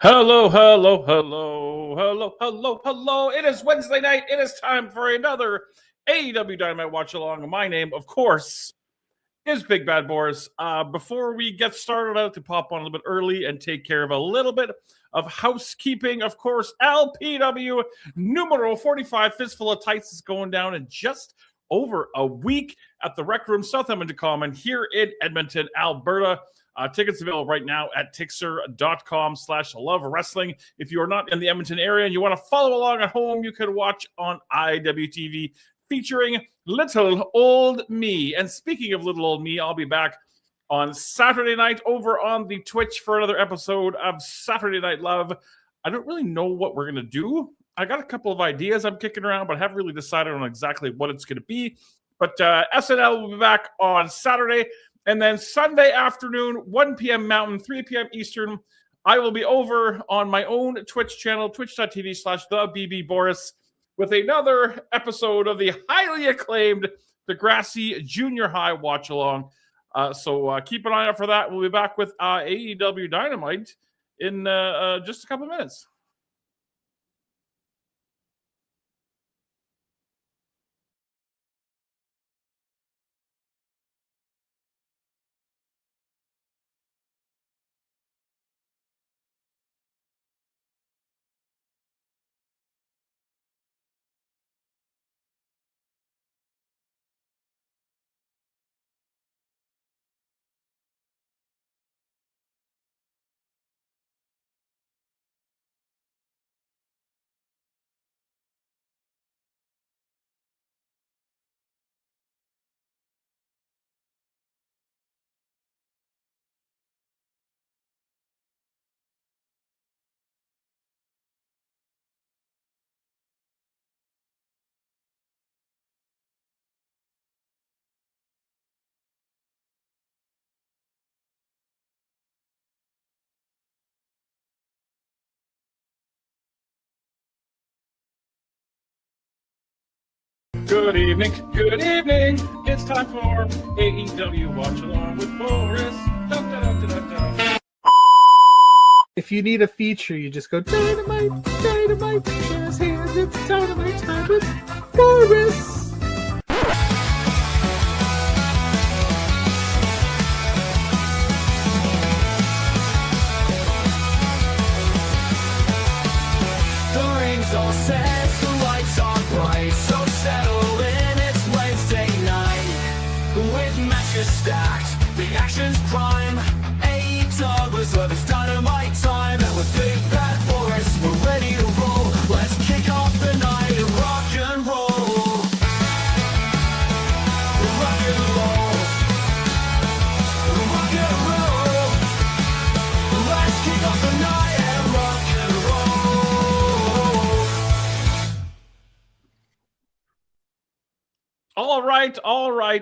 Hello, hello, hello, hello, hello, hello. It is Wednesday night. It is time for another AEW Dynamite Watchalong. My name, of course, is Big Bad Boris. Before we get started, I'd like to pop on a little bit early and take care of a little bit of housekeeping. Of course, LPW numero 45 Fistful of Tights is going down in just over a week at the Rec Room South Edmonton Common here in Edmonton, Alberta. Tickets available right now at tixer.com/love wrestling. If you are not in the Edmonton area and you want to follow along at home, you can watch on IWTV featuring Little Old Me. And speaking of Little Old Me, I'll be back on Saturday night over on the Twitch for another episode of Saturday Night Love. I don't really know what we're going to do. I got a couple of ideas I'm kicking around, but I haven't really decided on exactly what it's going to be. But SNL will be back on Saturday. And then Sunday afternoon, 1 p.m. Mountain, 3 p.m. Eastern, I will be over on my own Twitch channel, twitch.tv/TheBBBoris, with another episode of the highly acclaimed Degrassi Junior High Watch-Along. So keep an eye out for that. We'll be back with AEW Dynamite in just a couple of minutes. Good evening, good evening. It's time for AEW Watch Along with Boris. Dun, dun, dun, dun, dun. If you need a feature, you just go Dynamite, Dynamite, Jazz Hands, it's Dynamite time with Boris. The rings all set, the lights are bright, so settle in, it's Wednesday night. With matches stacked, the action's prime. AEW love, it's Dynamite time. And with Big Bad Boris, we're ready to roll. Let's kick off the night of rock and roll. Rock and roll. Rock and roll. Let's kick off the night and rock and roll.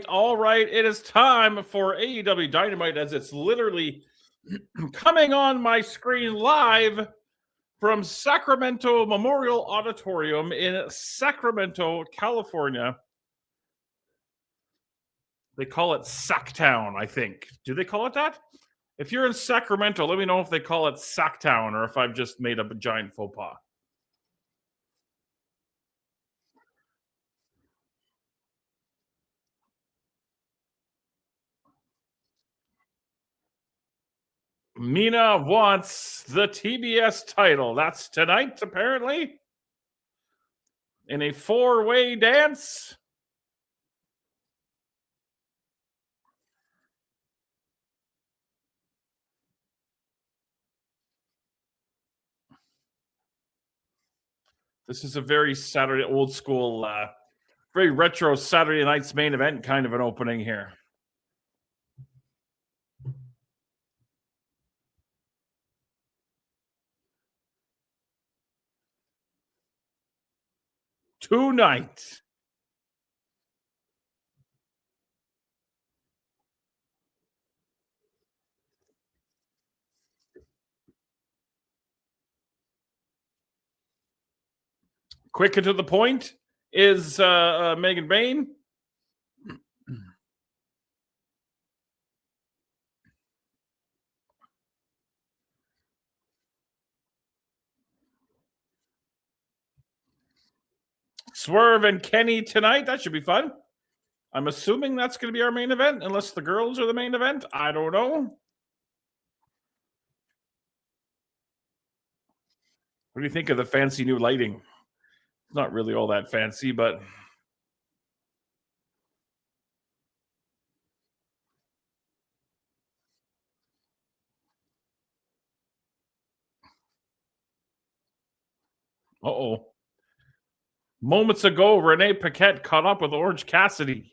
All right. It is time for AEW Dynamite as it's literally coming on my screen live from Sacramento Memorial Auditorium in Sacramento, California. They call it Sacktown, I think. Do they call it that? If you're in Sacramento, let me know if they call it Sacktown or if I've just made up a giant faux pas. Mina wants the TBS title. That's tonight, apparently. In a four-way dance. This is a very Saturday, old school, very retro Saturday night's main event kind of an opening here. Tonight. Quick and to the point is Megan Bain. Swerve and Kenny tonight. That should be fun. I'm assuming that's going to be our main event, unless the girls are the main event. I don't know. What do you think of the fancy new lighting? It's not really all that fancy, but uh-oh. Moments ago, Renee Paquette caught up with Orange Cassidy.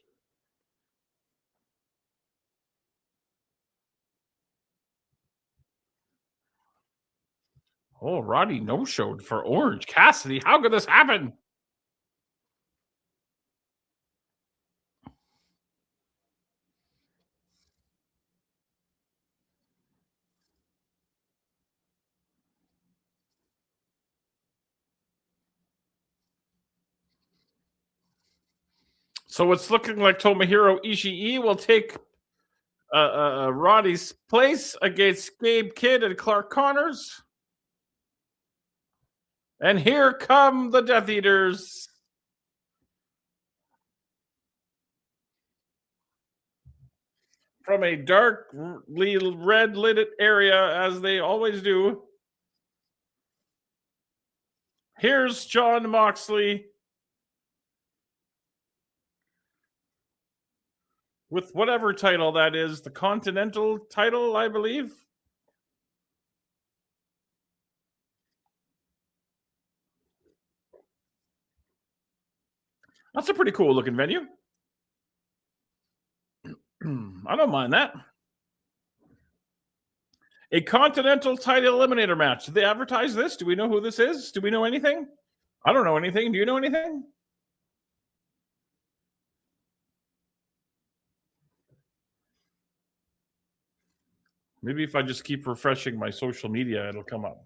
Oh, Roddy no-showed for Orange Cassidy. How could this happen? So it's looking like Tomohiro Ishii will take Roddy's place against Gabe Kidd and Clark Connors. And here come the Death Eaters. From a darkly red lit area, as they always do. Here's Jon Moxley with whatever title that is, the Continental title, I believe. That's a pretty cool looking venue. I don't mind that. A Continental title eliminator match. Did they advertise this? Do we know who this is? Do we know anything? I don't know anything. Do you know anything? Maybe if I just keep refreshing my social media, it'll come up.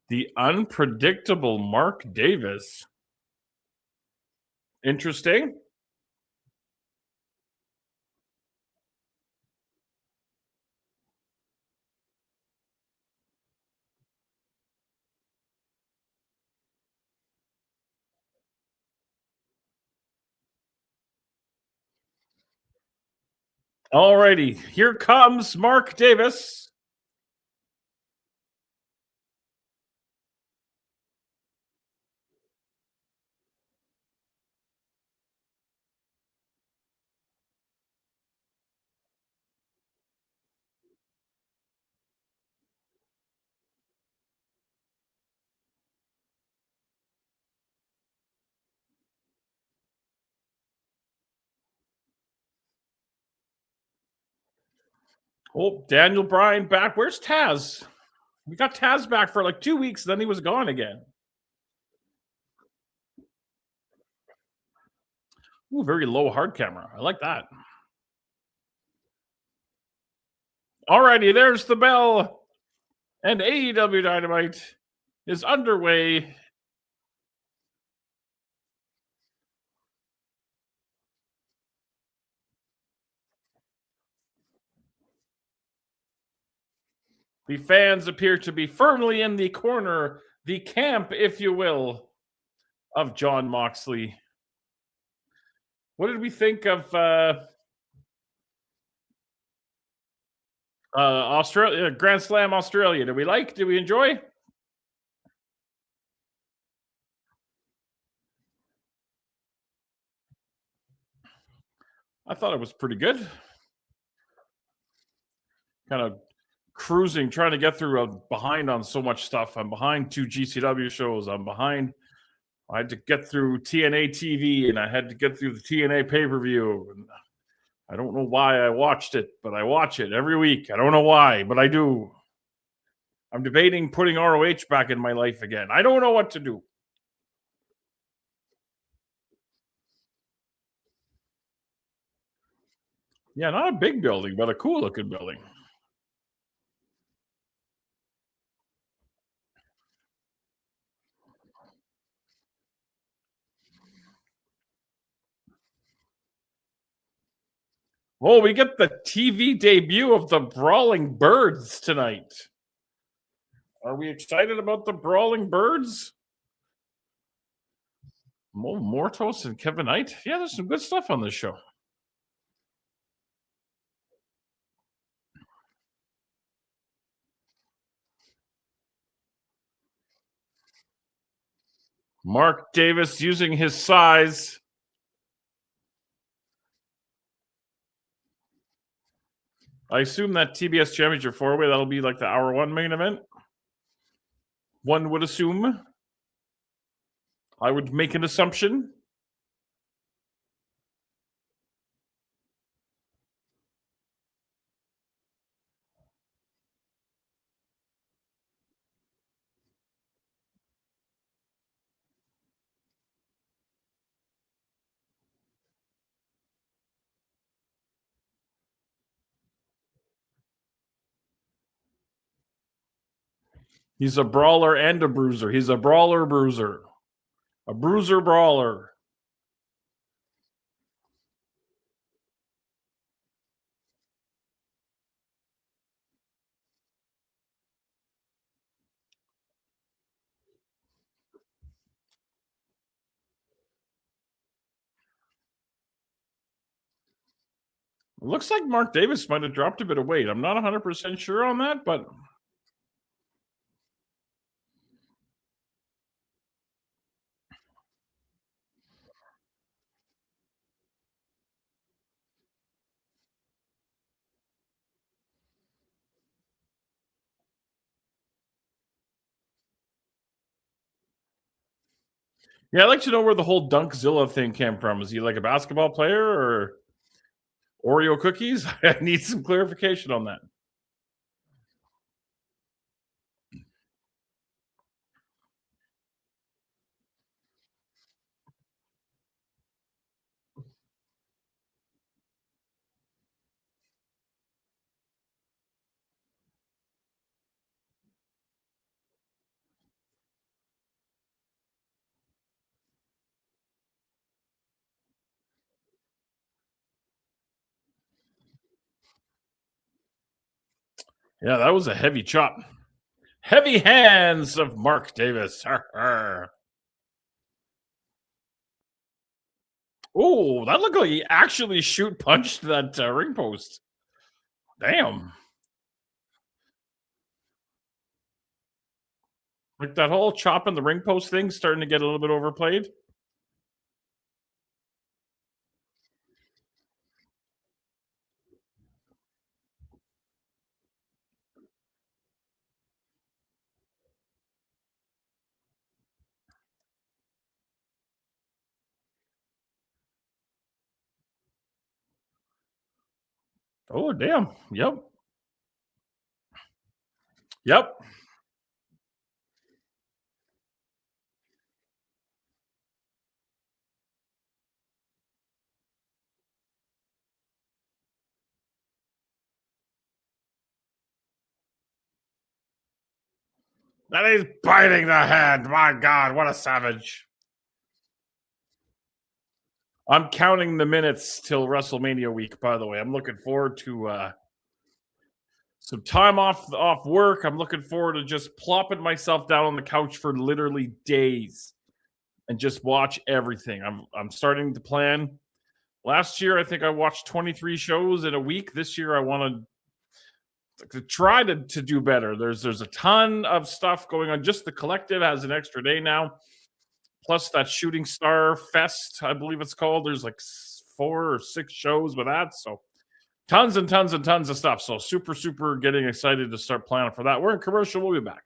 The unpredictable Mark Davis. Interesting. Alrighty, here comes Mark Davis. Oh, Daniel Bryan back. Where's Taz? We got Taz back for like 2 weeks, then he was gone again. Ooh, very low hard camera. I like that. Alrighty, there's the bell. And AEW Dynamite is underway. The fans appear to be firmly in the corner, the camp, if you will, of Jon Moxley. What did we think of Australia, Grand Slam Australia? Did we like? Did we enjoy? I thought it was pretty good. Kind of cruising, trying to get through. Behind on so much stuff. I'm behind 2 GCW shows. I'm behind. I had to get through TNA TV, and I had to get through the TNA pay-per-view. And I don't know why I watched it, but I watch it every week. I don't know why, but I do. I'm debating putting ROH back in my life again. I don't know what to do. Yeah, not a big building, but a cool looking building. Oh, we get the TV debut of the Brawling Birds tonight. Are we excited about the Brawling Birds? Mortos and Kevin Knight? Yeah, there's some good stuff on this show. Mark Davis using his size. I assume that TBS Championship 4-way, that'll be like the hour one main event. One would assume. I would make an assumption. He's a brawler and a bruiser. He's a brawler bruiser. A bruiser brawler. It looks like Mark Davis might have dropped a bit of weight. I'm not 100% sure on that, but yeah, I'd like to know where the whole Dunkzilla thing came from. Is he like a basketball player or Oreo cookies? I need some clarification on that. Yeah, that was a heavy chop. Heavy hands of Mark Davis. Oh, that looked like he actually punched that ring post. Damn. Like that whole chop in the ring post thing starting to get a little bit overplayed. Oh, damn. Yep. Yep. That is biting the hand. My God, what a savage. I'm counting the minutes till WrestleMania week, by the way. I'm looking forward to some time off work. I'm looking forward to just plopping myself down on the couch for literally days and just watch everything. I'm starting to plan. Last year, I think I watched 23 shows in a week. This year, I want to try to do better. There's a ton of stuff going on. Just the collective has an extra day now. Plus that Shooting Star Fest, I believe it's called. There's like 4 or 6 shows with that. So tons and tons and tons of stuff. So super getting excited to start planning for that. We're in commercial. We'll be back.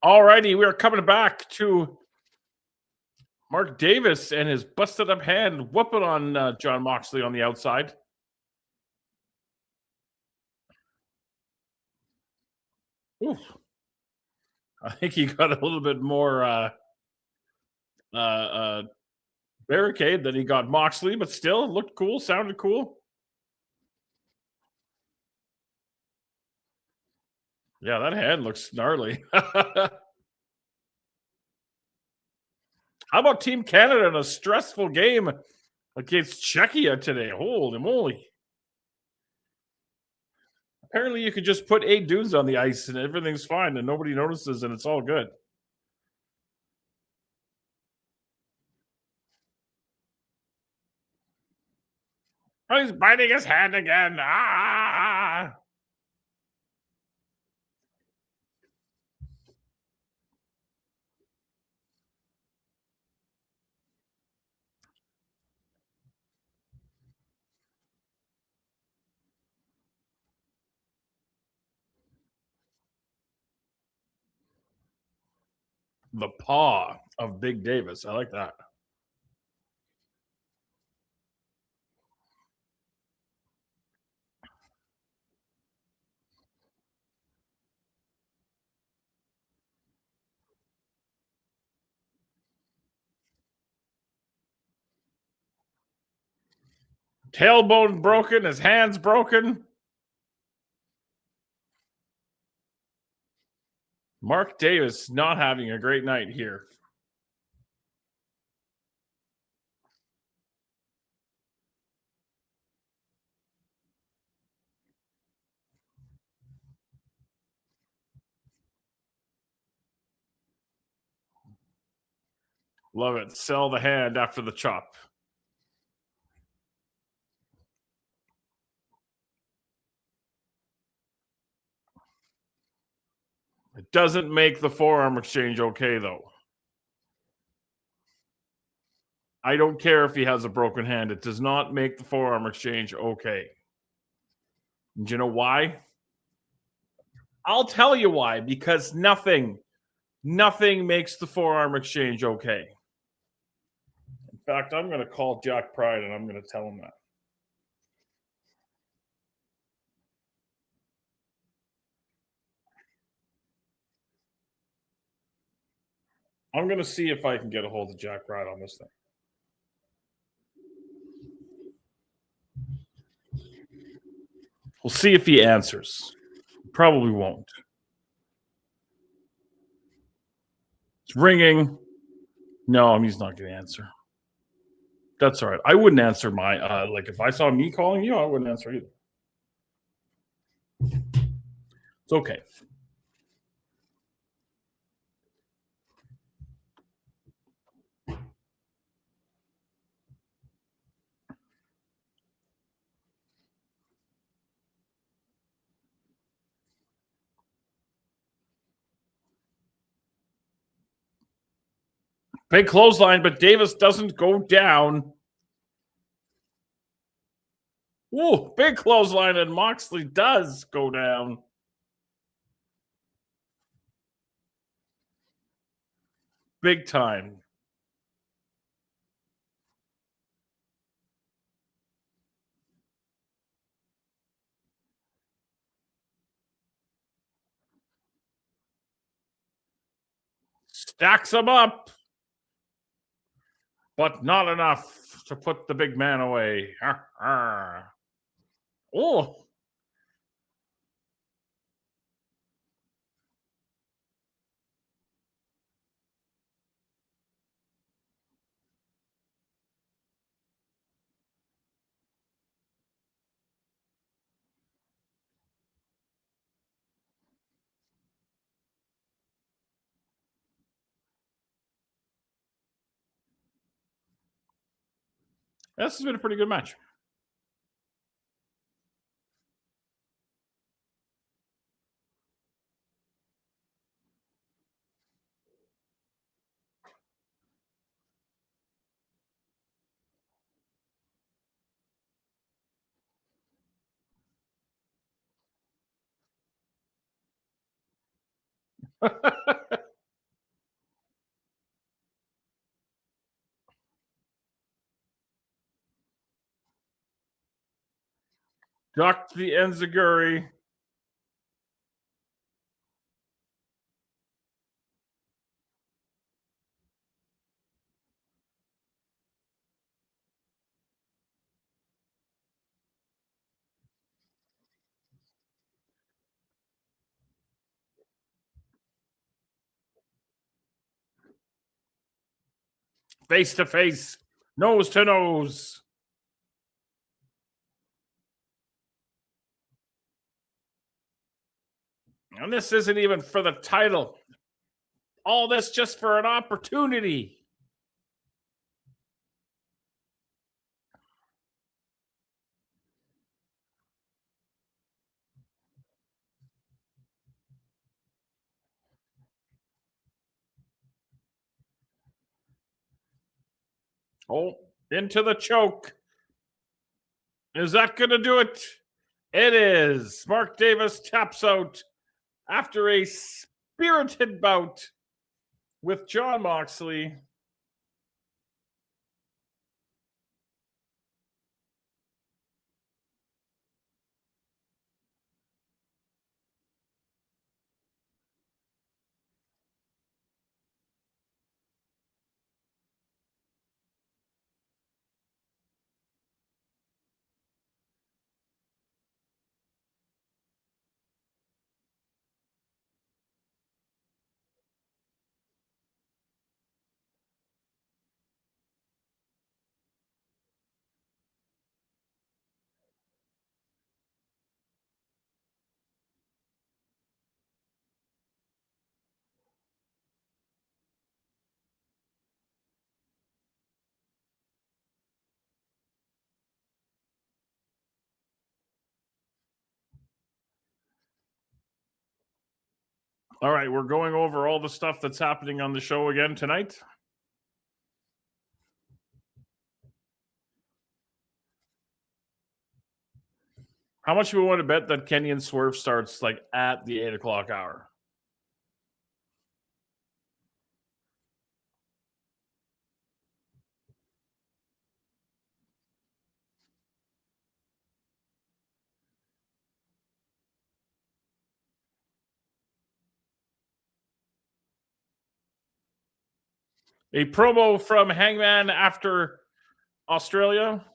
Alrighty, we are coming back to Mark Davis and his busted up hand whooping on John Moxley on the outside. Oof. I think he got a little bit more barricade than he got Moxley, but still it looked cool, sounded cool. Yeah, that hand looks gnarly. How about Team Canada in a stressful game against Czechia today? Holy moly. Apparently you could just put 8 dudes on the ice and everything's fine and nobody notices and it's all good. Oh, he's biting his hand again. Ah! The paw of Big Davis. I like that. Tailbone broken, his hands broken. Mark Davis not having a great night here. Love it. Sell the hand after the chop. It doesn't make the forearm exchange okay, though. I don't care if he has a broken hand. It does not make the forearm exchange okay. Do you know why? I'll tell you why. Because nothing makes the forearm exchange okay. In fact, I'm going to call Jack Pride and I'm going to tell him that. I'm going to see if I can get a hold of Jack Pride on this thing. We'll see if he answers. Probably won't. It's ringing. No, he's not going to answer. That's all right. I wouldn't answer my like if I saw me calling you, I wouldn't answer either. It's okay. Big clothesline, but Davis doesn't go down. Ooh, big clothesline, and Moxley does go down. Big time. Stacks him up, but not enough to put the big man away. Oh. This has been a pretty good match. Ducked the Enziguri. Face to face, nose to nose. And this isn't even for the title. All this just for an opportunity. Oh, into the choke. Is that going to do it? It is. Mark Davis taps out after a spirited bout with Jon Moxley. All right, we're going over all the stuff that's happening on the show again tonight. How much do we want to bet that Kenny and Swerve starts like at the 8 o'clock hour? A promo from Hangman after Australia.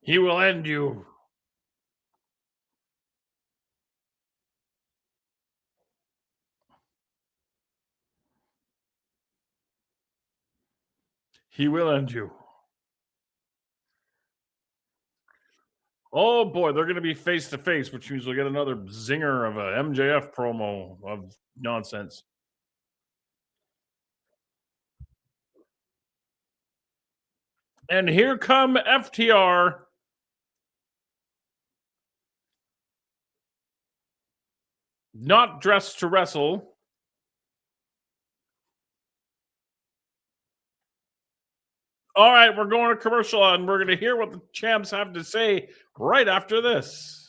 He will end you. He will end you. Oh boy, they're going to be face to face, which means we'll get another zinger of a MJF promo of nonsense. And here come FTR. Not dressed to wrestle. All right, we're going to commercial and we're going to hear what the champs have to say right after this.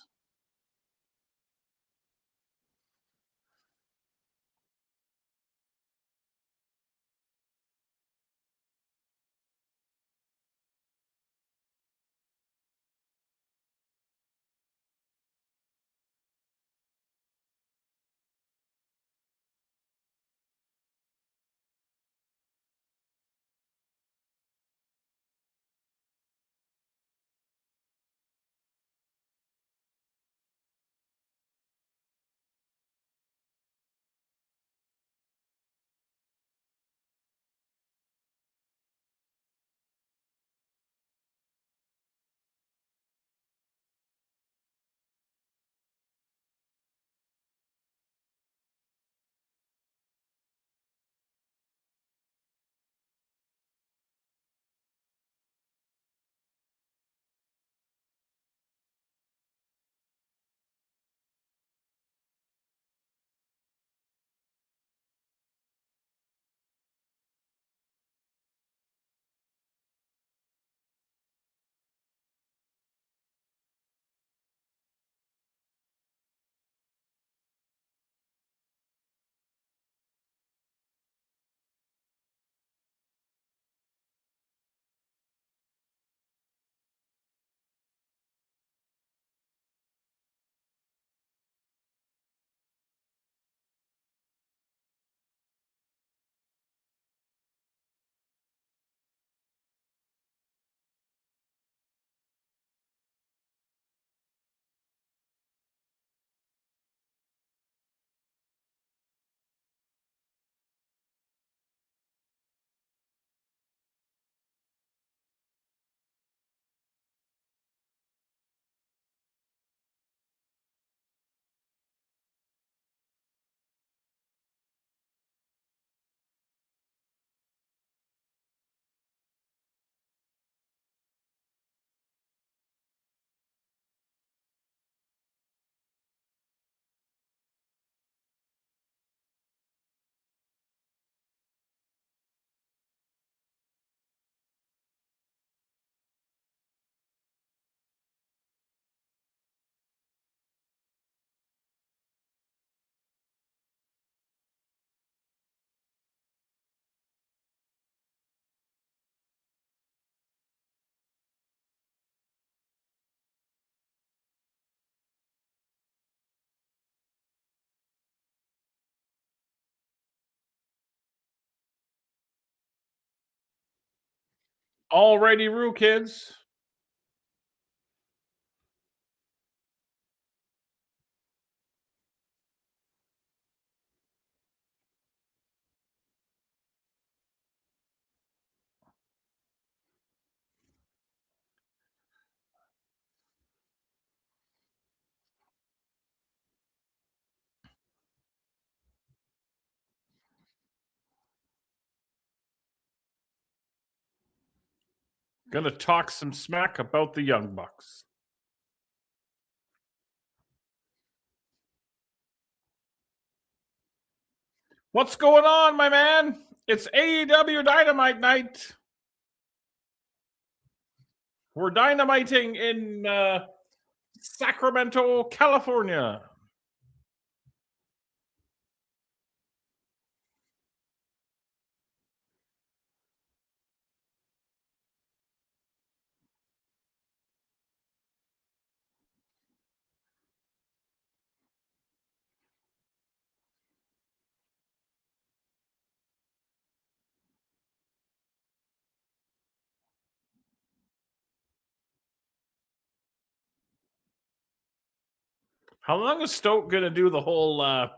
Alrighty, Roo kids. Gonna talk some smack about the Young Bucks. What's going on, my man? It's AEW Dynamite night. We're dynamiting in Sacramento, California. How long is Stoke gonna do the whole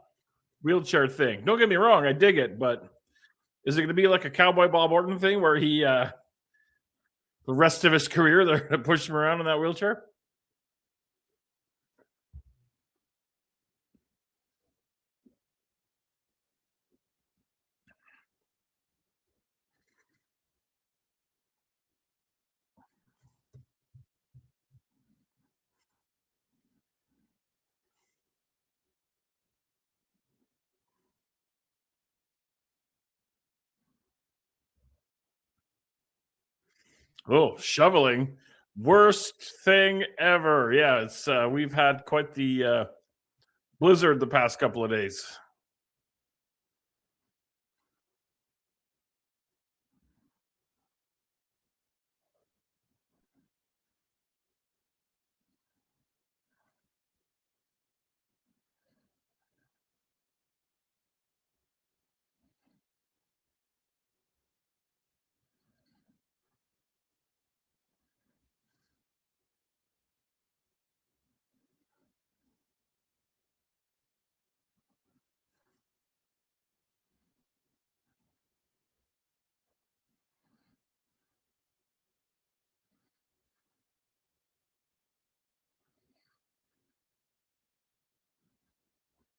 wheelchair thing? Don't get me wrong, I dig it, but is it gonna be like a Cowboy Bob Orton thing where he the rest of his career they're gonna push him around in that wheelchair? Oh, shoveling. Worst thing ever. Yeah, it's we've had quite the blizzard the past couple of days.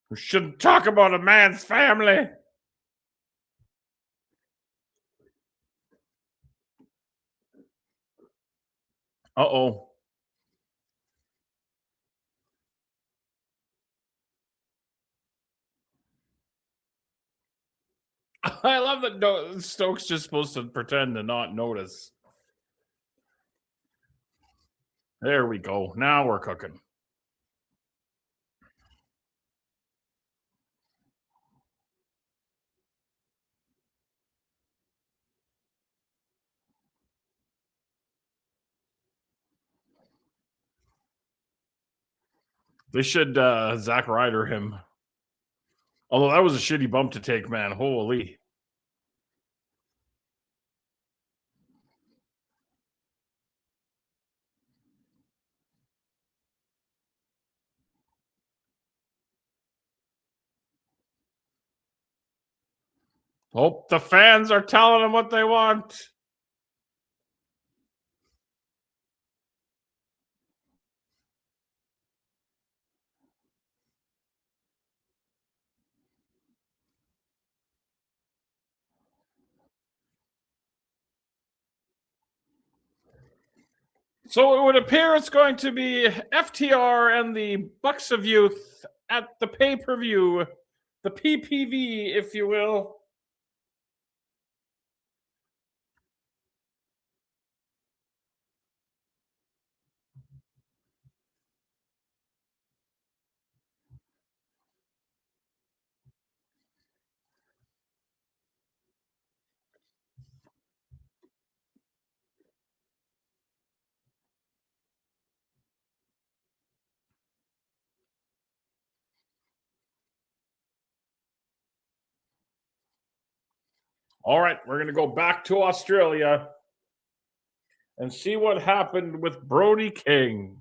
We shouldn't talk about a man's family. Uh-oh. I love that Stokes just supposed to pretend to not notice. There we go. Now we're cooking. They should Zack Ryder him. Although that was a shitty bump to take, man. Holy. Oh, the fans are telling him what they want. So it would appear it's going to be FTR and the Bucks of Youth at the pay-per-view, the PPV, if you will. All right, we're going to go back to Australia. and see what happened with Brody King.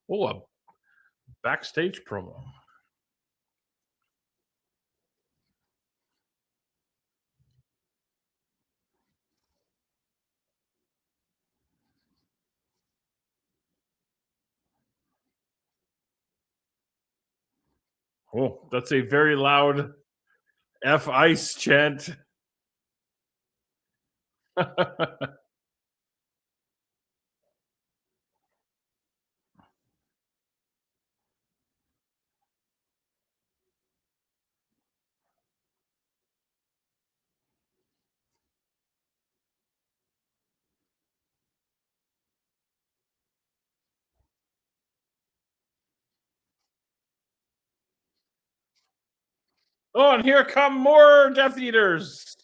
Oh, a backstage promo. Oh, that's a very loud F Ice chant. Oh, and here come more Death Eaters.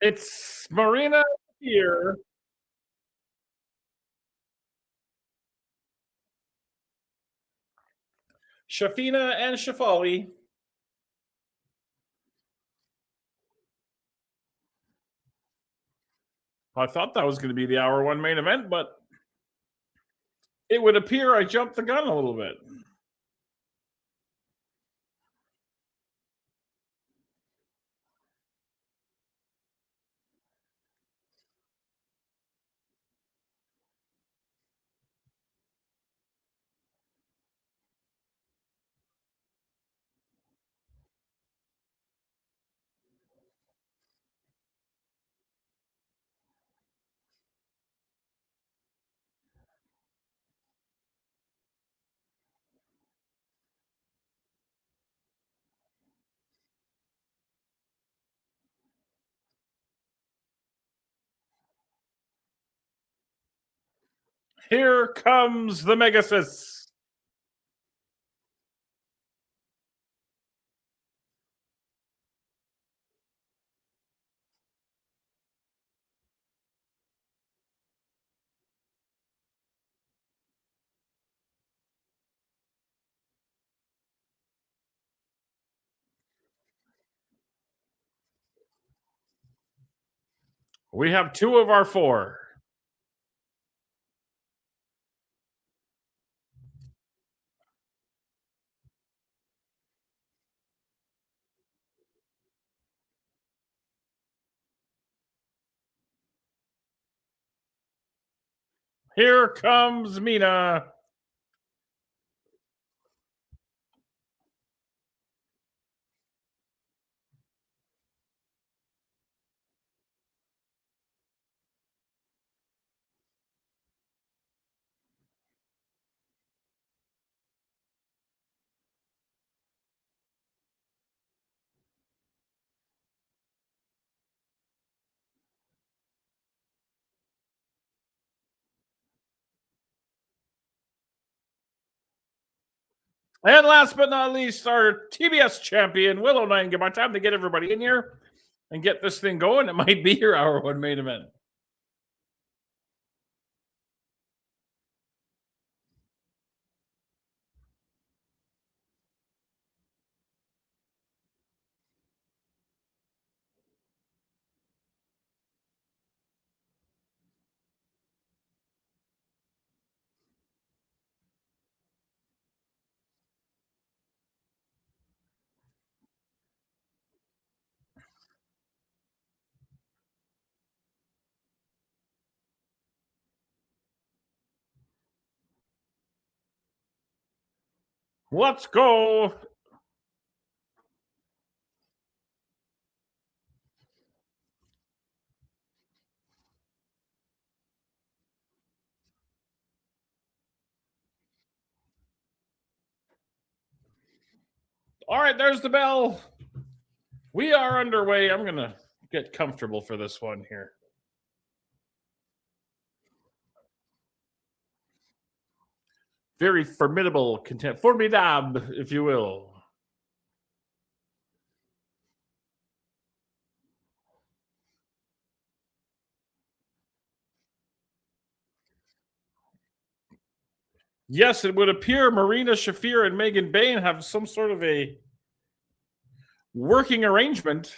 It's Marina here. Shafina and Shafali. I thought that was going to be the hour one main event, but it would appear I jumped the gun a little bit. Here comes the Megasis. We have 2 of our 4. Here comes Mina. And last but not least, our TBS champion, Willow Nightingale. By the time to get everybody in here and get this thing going, it might be your hour one main event. Let's go. All right, there's the bell. We are underway. I'm going to get comfortable for this one here. Very formidable content. Formidable, if you will. Yes, it would appear Marina Shafir and Megan Bayne have some sort of a working arrangement.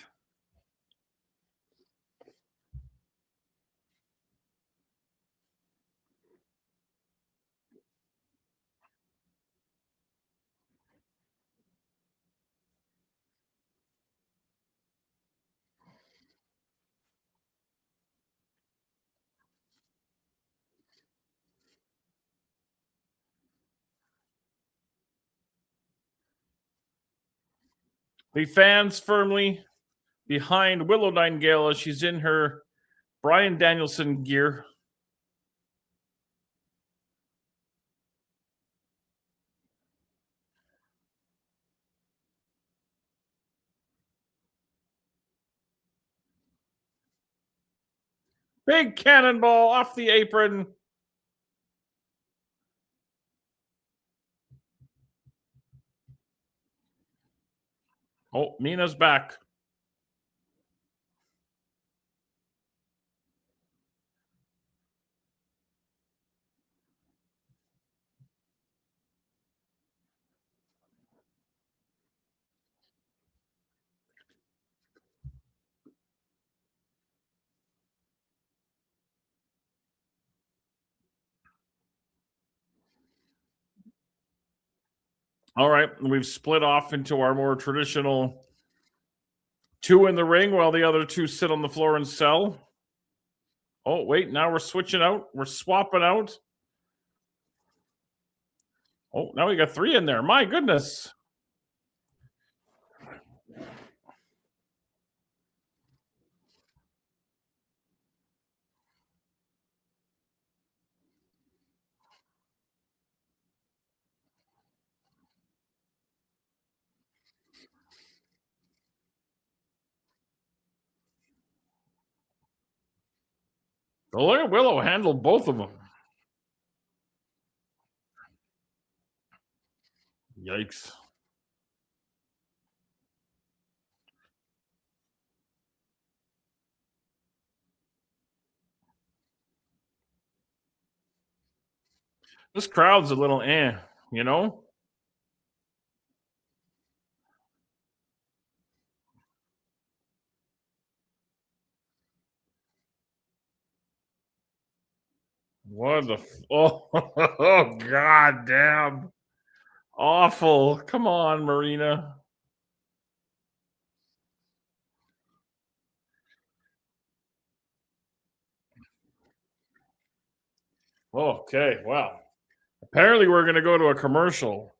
The fans firmly behind Willow Nightingale as she's in her Bryan Danielson gear. Big cannonball off the apron. Oh, Mina's back. All right, we've split off into our more traditional 2 in the ring while the other 2 sit on the floor and sell. Oh, wait, now we're switching out. We're swapping out. Oh, now we got 3 in there. My goodness. Oh, look at Willow handle both of them. Yikes. This crowd's a little you know? What the oh god damn. Awful. Come on, Marina. Okay, well. Apparently we're gonna go to a commercial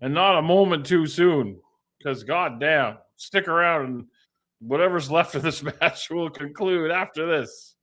and not a moment too soon. Because god damn, stick around and whatever's left of this match will conclude after this.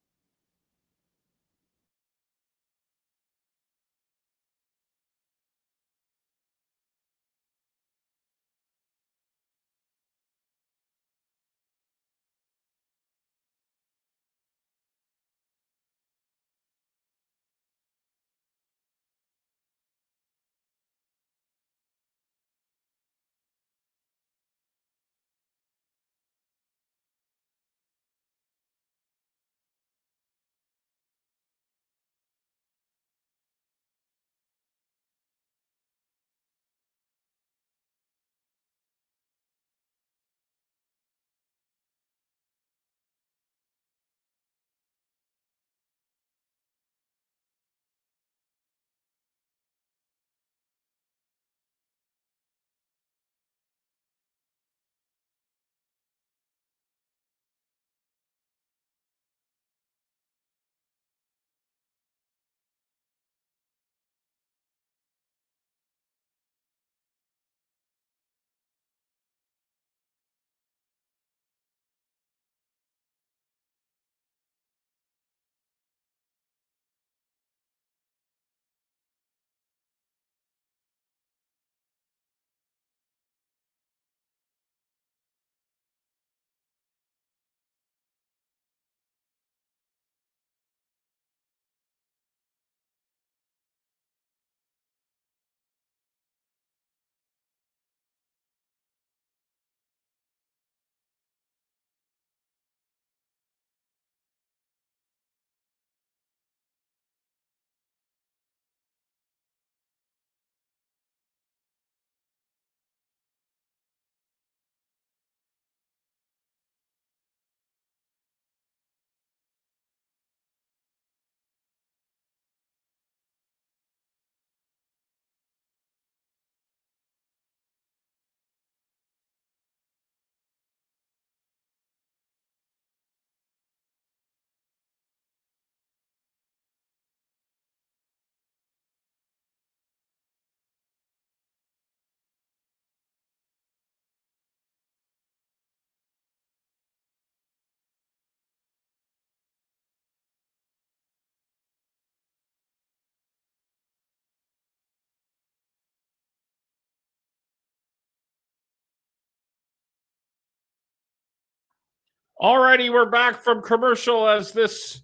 Alrighty, we're back from commercial as this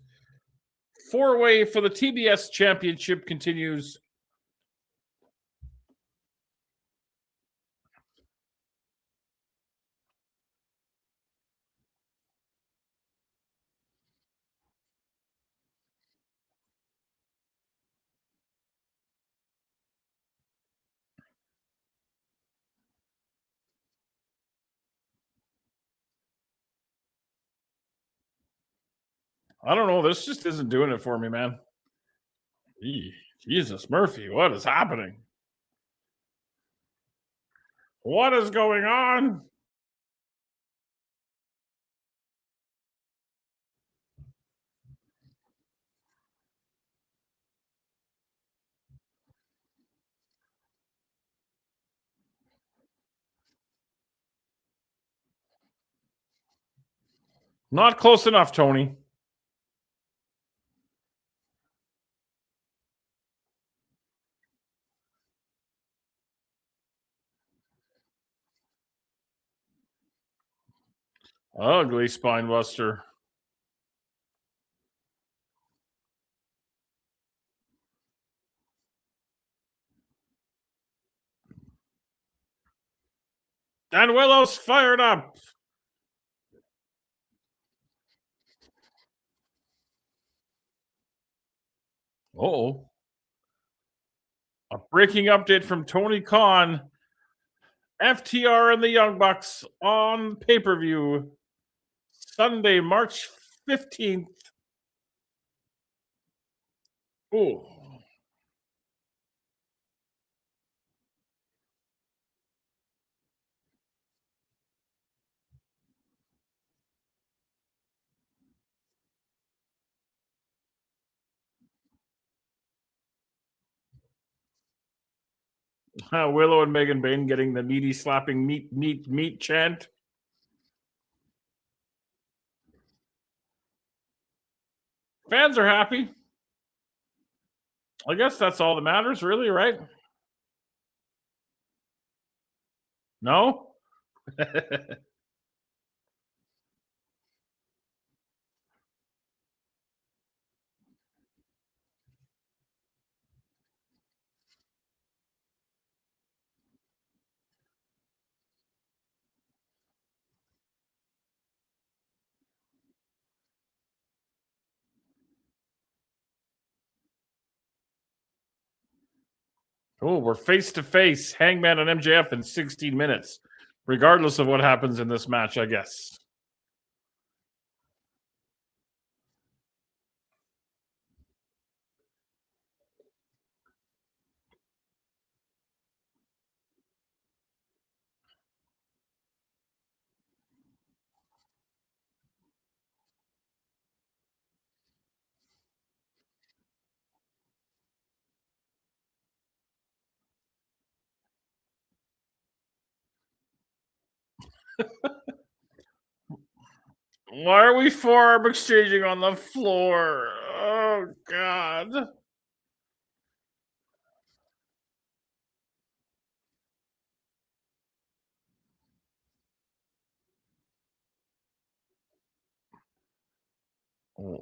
four-way for the TBS Championship continues. I don't know. This just isn't doing it for me, man. Jesus, Murphy, what is happening? What is going on? Not close enough, Tony. Ugly spine buster. And Willow's fired up. Uh-oh. A breaking update from Tony Khan. FTR and the Young Bucks on pay-per-view Sunday, March 15th. Ooh. Willow and Megan Bain getting the meaty slapping meat chant. Fans are happy. I guess that's all that matters, really, right? No? Oh, we're face to face. Hangman and MJF in 16 minutes, regardless of what happens in this match, I guess. Why are we forearm exchanging on the floor? Oh, God.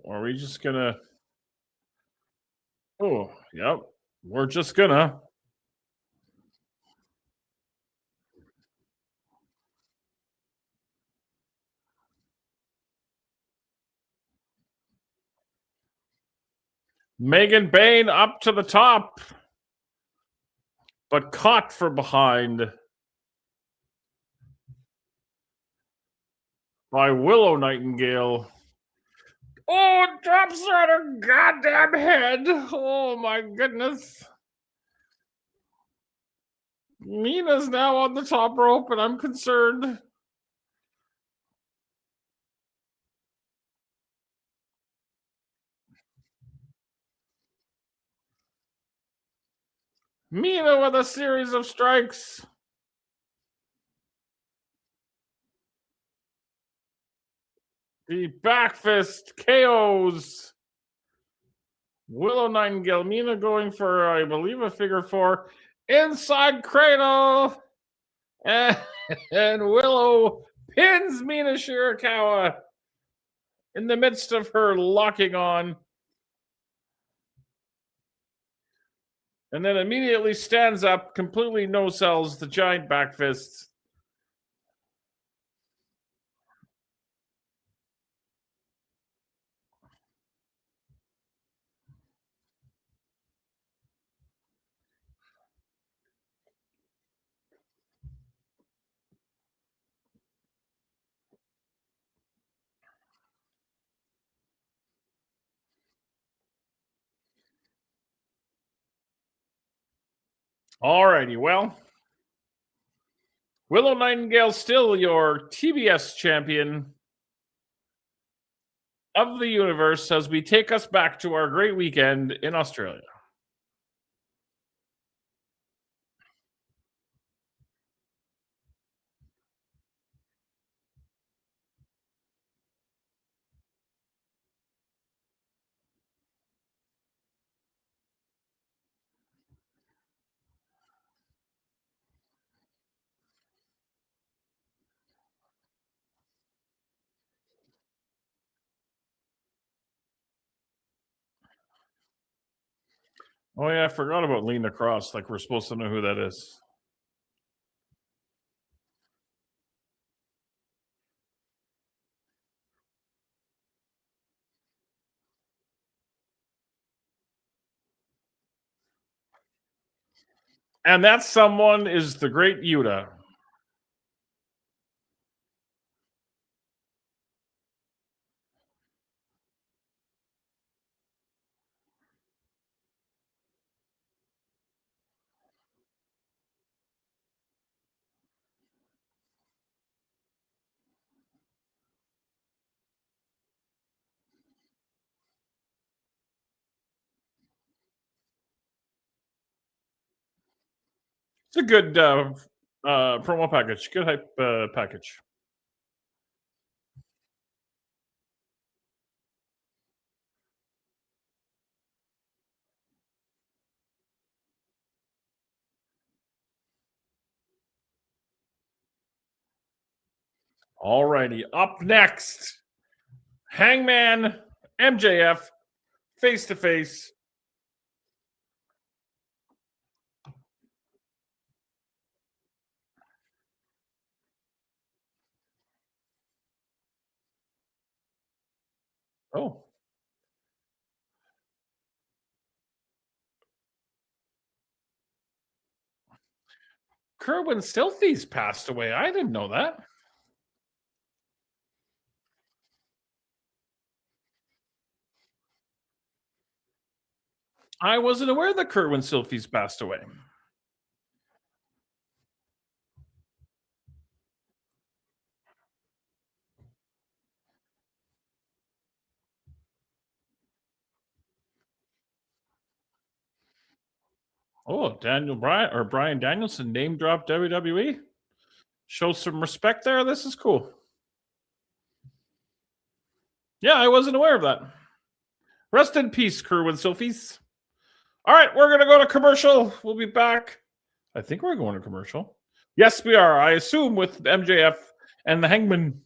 Are we just gonna? Oh, yep. We're just gonna. Megan Bain up to the top, but caught from behind by Willow Nightingale. Oh, drops her on her goddamn head. Oh, my goodness. Mina's now on the top rope, and I'm concerned. Mina with a series of strikes. The back fist KOs. Willow Nightingale. Mina going for, I believe, a figure four. Inside cradle. And Willow pins Mina Shirakawa. in the midst of her locking on, and then immediately stands up, completely no-sells the giant back fist. Alrighty, well, Willow Nightingale still your TBS champion of the universe as we take us back to our great weekend in Australia. Oh yeah, I forgot about Lena Cross. Like we're supposed to know who that is. And that someone is the great Yuta. It's a good promo package. Good hype package. Alrighty, up next, Hangman MJF face to face. Oh, Kerwin Stilthy's passed away. I didn't know that. I wasn't aware that Kerwin Stilthy's passed away. Oh, Brian Danielson name dropped WWE. Show some respect there. This is cool. Yeah, I wasn't aware of that. Rest in peace, Kerwin Stilthy's. All right, we're going to go to commercial. We'll be back. I think we're going to commercial. Yes, we are. I assume with MJF and the Hangman.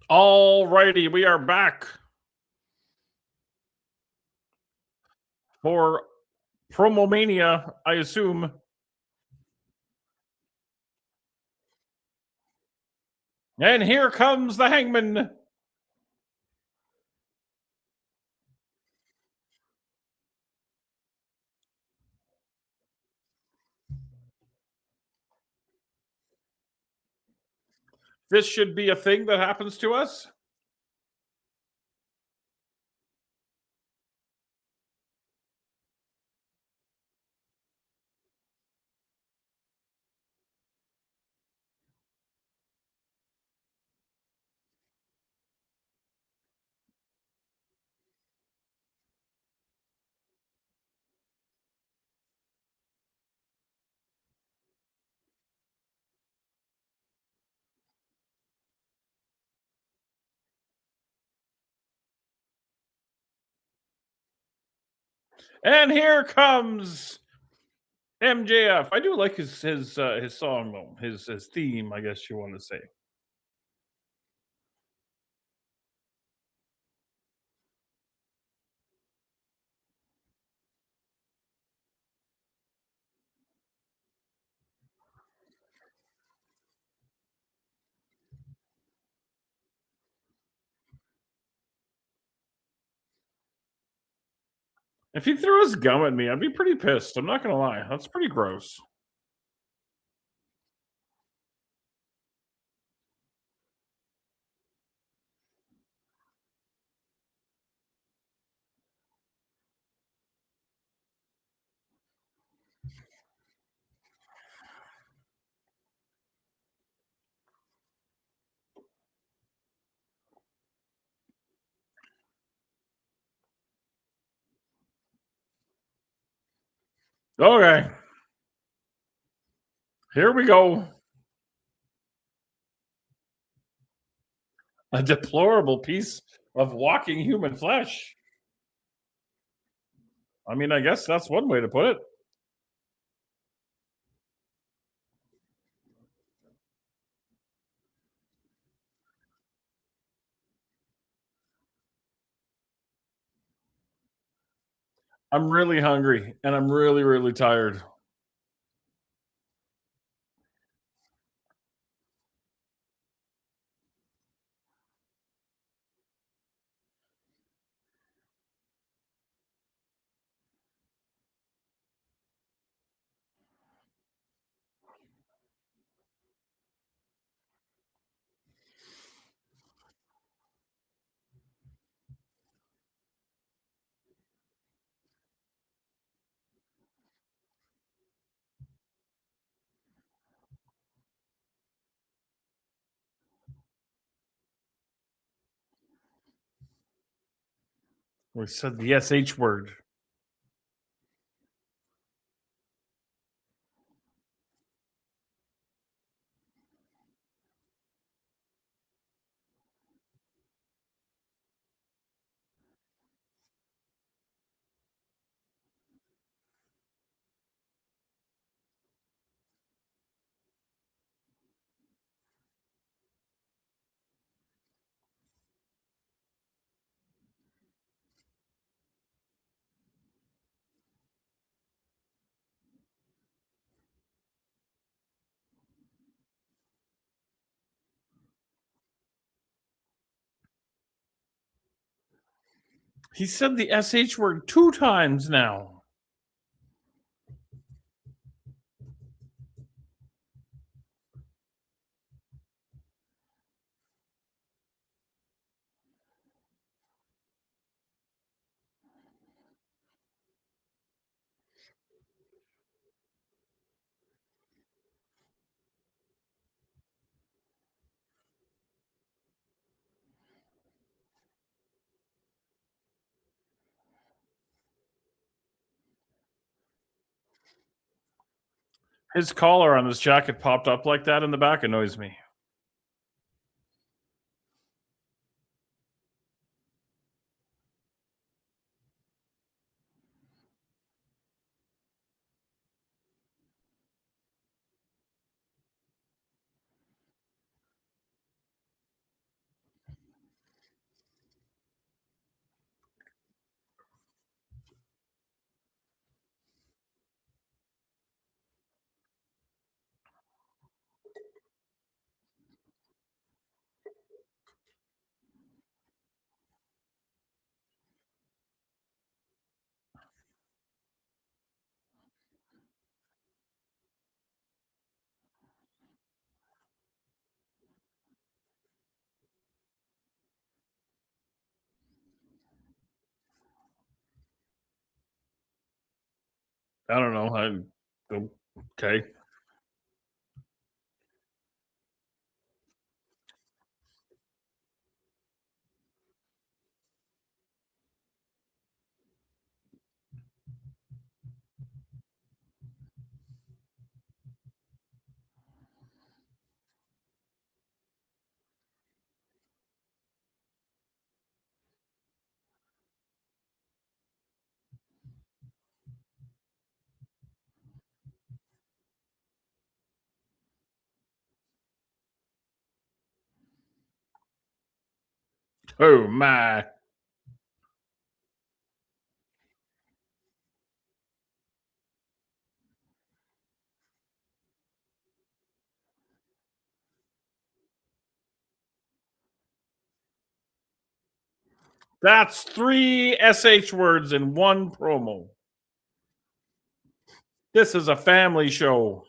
All righty, we are back for Promomania, I assume. And here comes the Hangman. This should be a thing that happens to us. And here comes MJF. I do like his song though, his theme, I guess you want to say. If he threw his gum at me, I'd be pretty pissed. I'm not gonna lie. That's pretty gross. Okay. Here we go. A deplorable piece of walking human flesh. I mean, I guess that's one way to put it. I'm really hungry and I'm really, really tired. We said the SH word. He said the SH word 2 times now. His collar on his jacket popped up like that in the back annoys me. I don't know. Okay. Oh my. That's 3 SH words in one promo. This is a family show.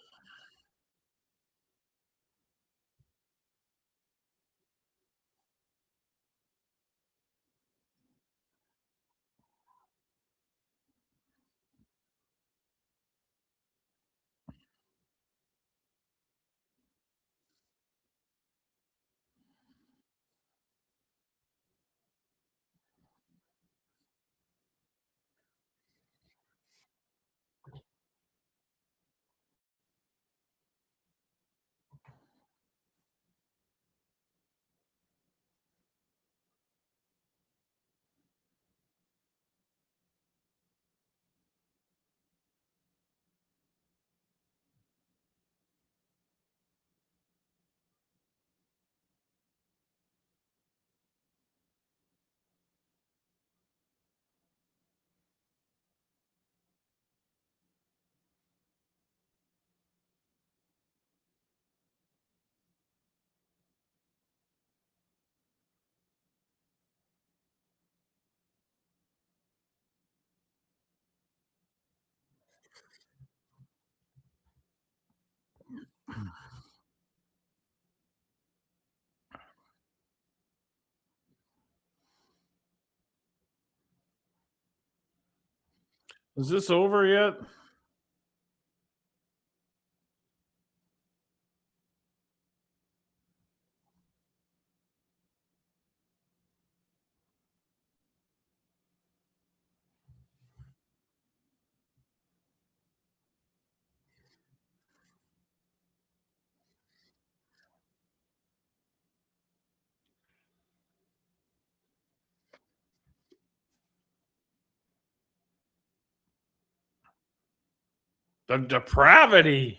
Is this over yet? The depravity.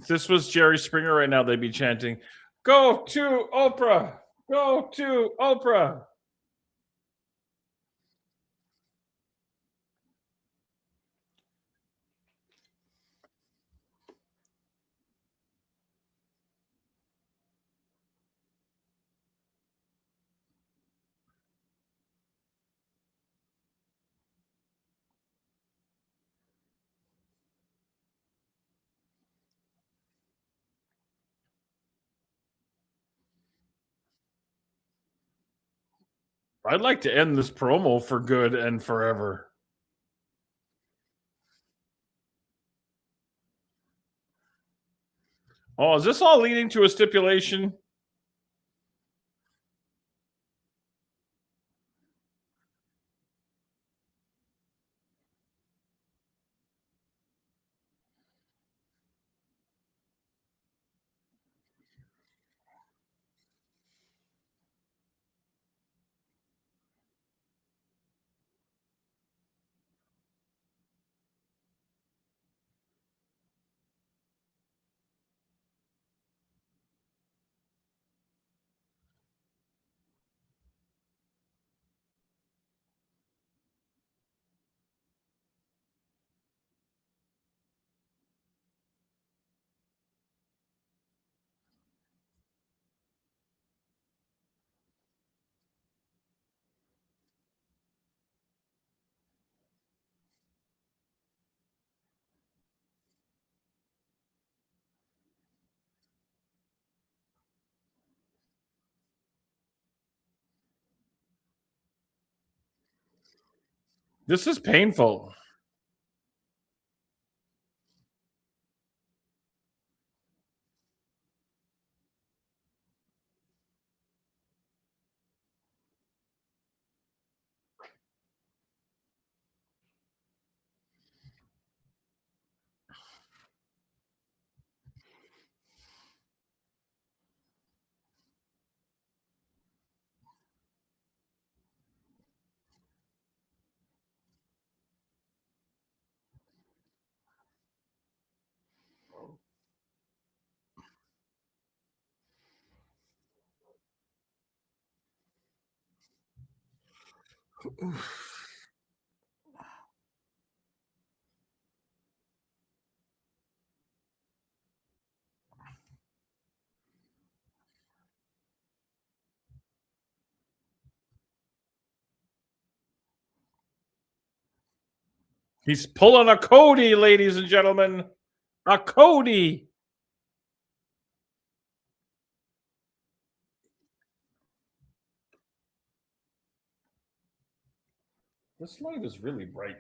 If this was Jerry Springer right now, they'd be chanting, "Go to Oprah! Go to Oprah!" I'd like to end this promo for good and forever. Oh, is this all leading to a stipulation? This is painful. He's pulling a Cody, ladies and gentlemen. A Cody. This light is really bright.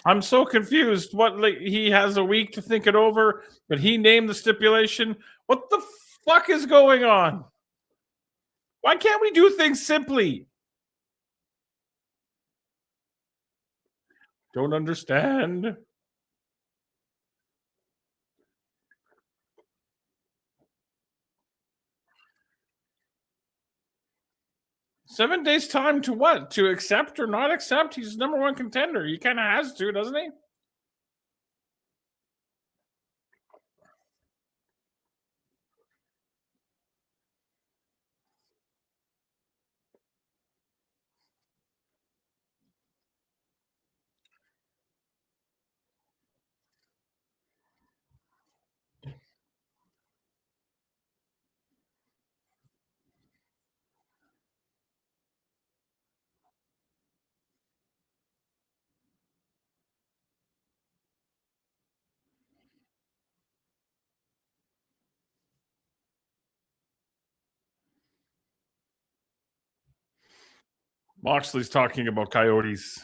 I'm so confused. What, like, he has a week to think it over, but he named the stipulation. What the fuck is going on? Why can't we do things simply? Don't understand. Seven days time to what? To accept or not accept? He's number one contender. He kind of has to, doesn't he? Moxley's talking about coyotes.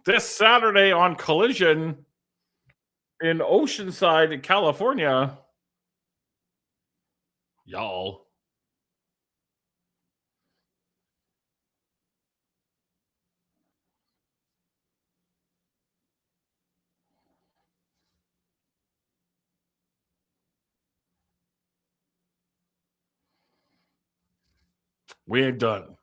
This Saturday on Collision in Oceanside, California. Y'all. We ain't done.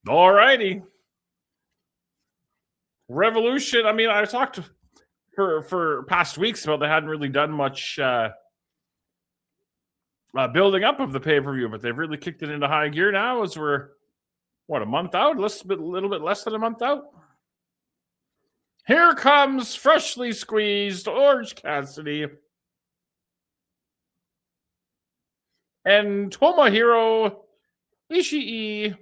All righty. Revolution. I mean, I talked for past weeks about they hadn't really done much building up of the pay-per-view, but they've really kicked it into high gear now as we're, what, a month out? A little bit less than a month out. Here comes freshly squeezed Orange Cassidy and Tomohiro Ishii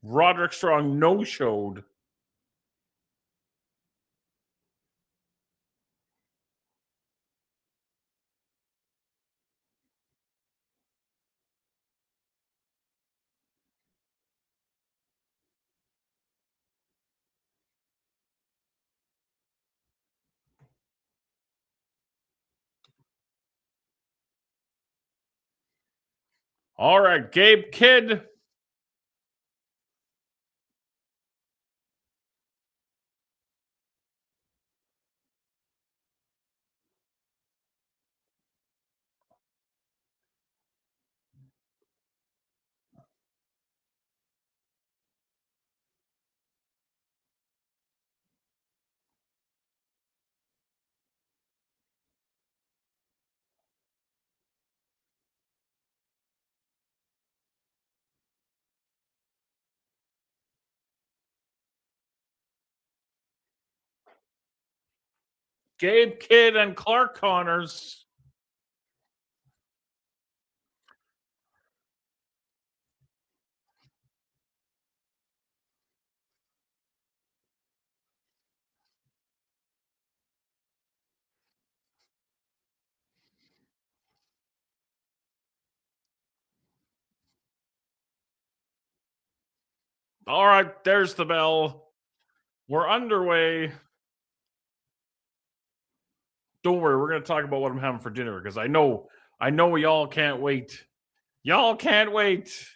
Roderick Strong no-showed. All right, Gabe Kidd. Gabe Kidd and Clark Connors. All right, there's the bell. We're underway. Don't worry, we're going to talk about what I'm having for dinner because I know y'all can't wait. Y'all can't wait.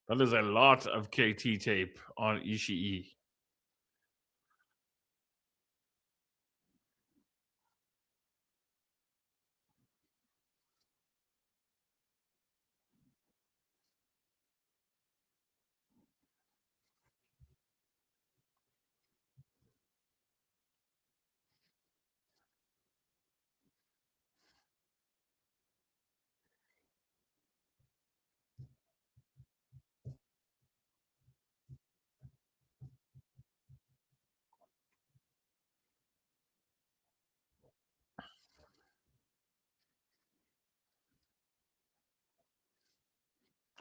That is a lot of KT tape on Ishii.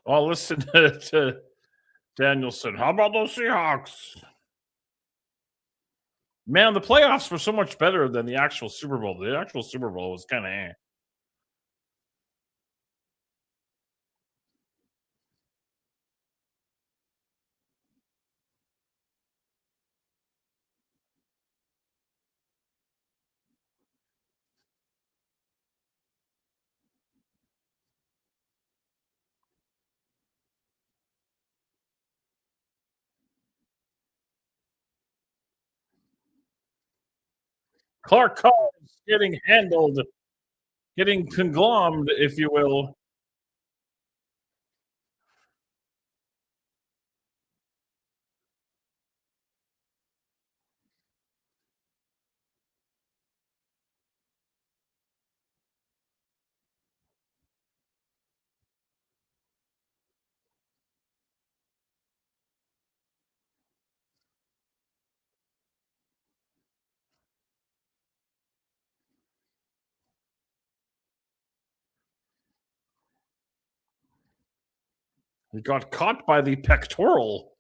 Oh, listen to Danielson. How about those Seahawks? Man, the playoffs were so much better than the actual Super Bowl. The actual Super Bowl was kind of Clark Collins getting handled, getting conglommed, if you will. He got caught by the pectoral.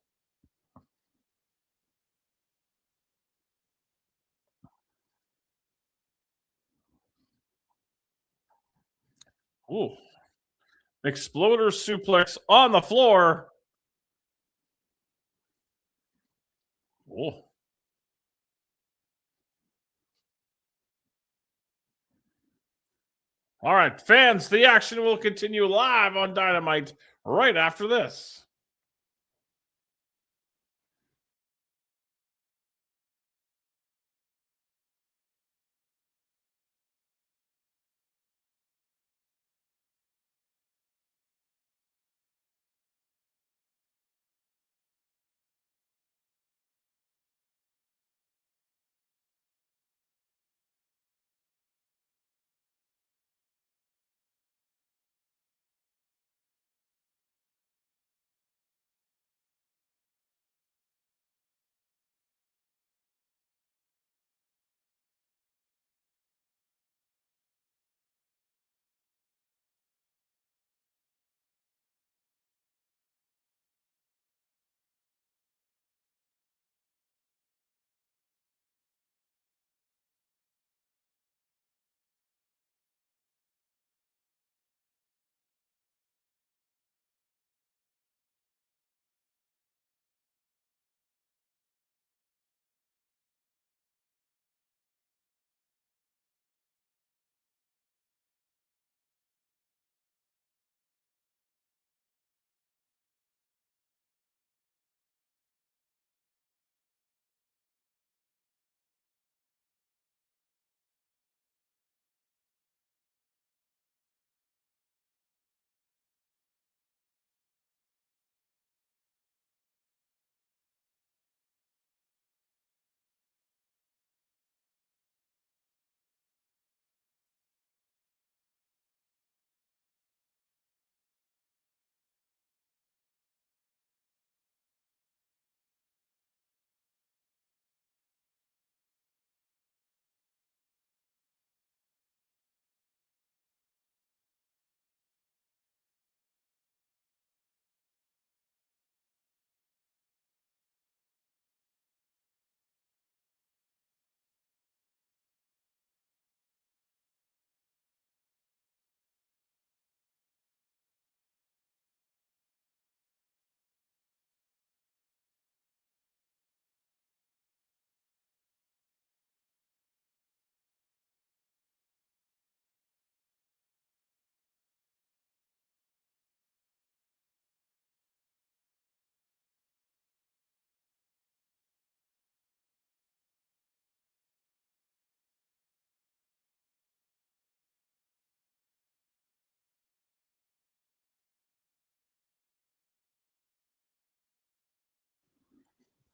Ooh. Exploder suplex on the floor. Ooh. All right, fans, the action will continue live on Dynamite right after this.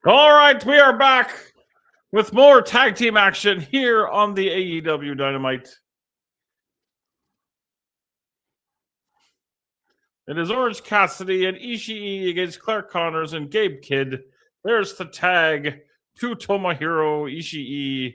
All right, we are back with more tag team action here on the AEW Dynamite. It is Orange Cassidy and Ishii against Claire Connors and Gabe Kidd. There's the tag to Tomohiro Ishii.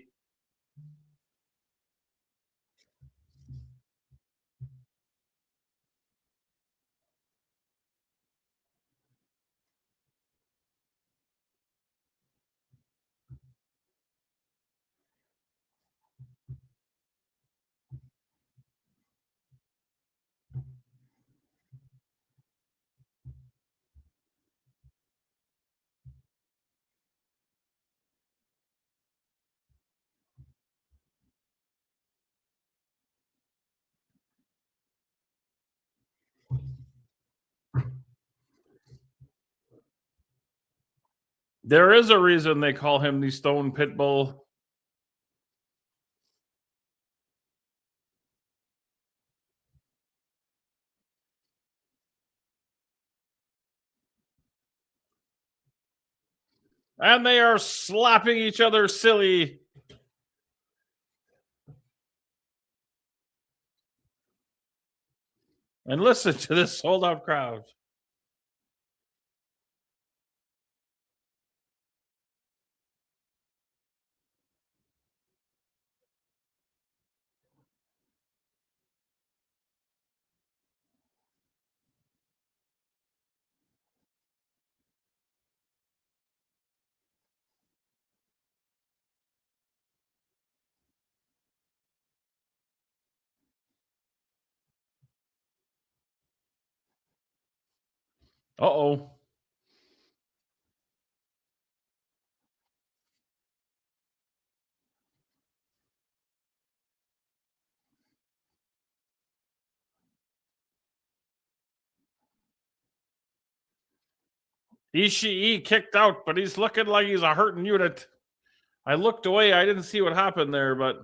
There is a reason they call him the Stone Pitbull. And they are slapping each other silly. And listen to this sold out crowd. Uh-oh. Ishii kicked out, but he's looking like he's a hurting unit. I looked away. I didn't see what happened there, but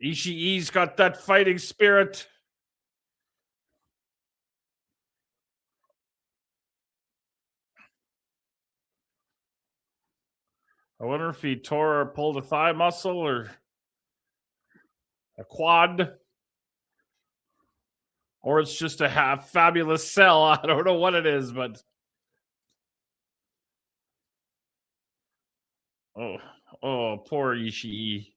Ishii's got that fighting spirit. I wonder if he tore or pulled a thigh muscle or a quad, or it's just a fabulous sell. I don't know what it is, but oh, poor Ishii.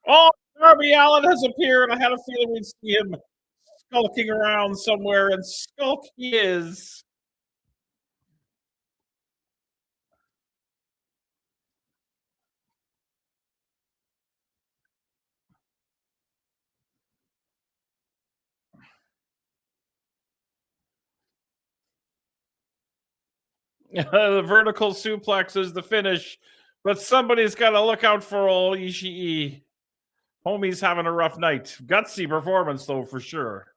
Oh, Darby Allin has appeared. I had a feeling we'd see him skulking around somewhere, and skulk he is. The vertical suplex is the finish, but somebody's got to look out for old Ishii. Homie's having a rough night. Gutsy performance, though, for sure.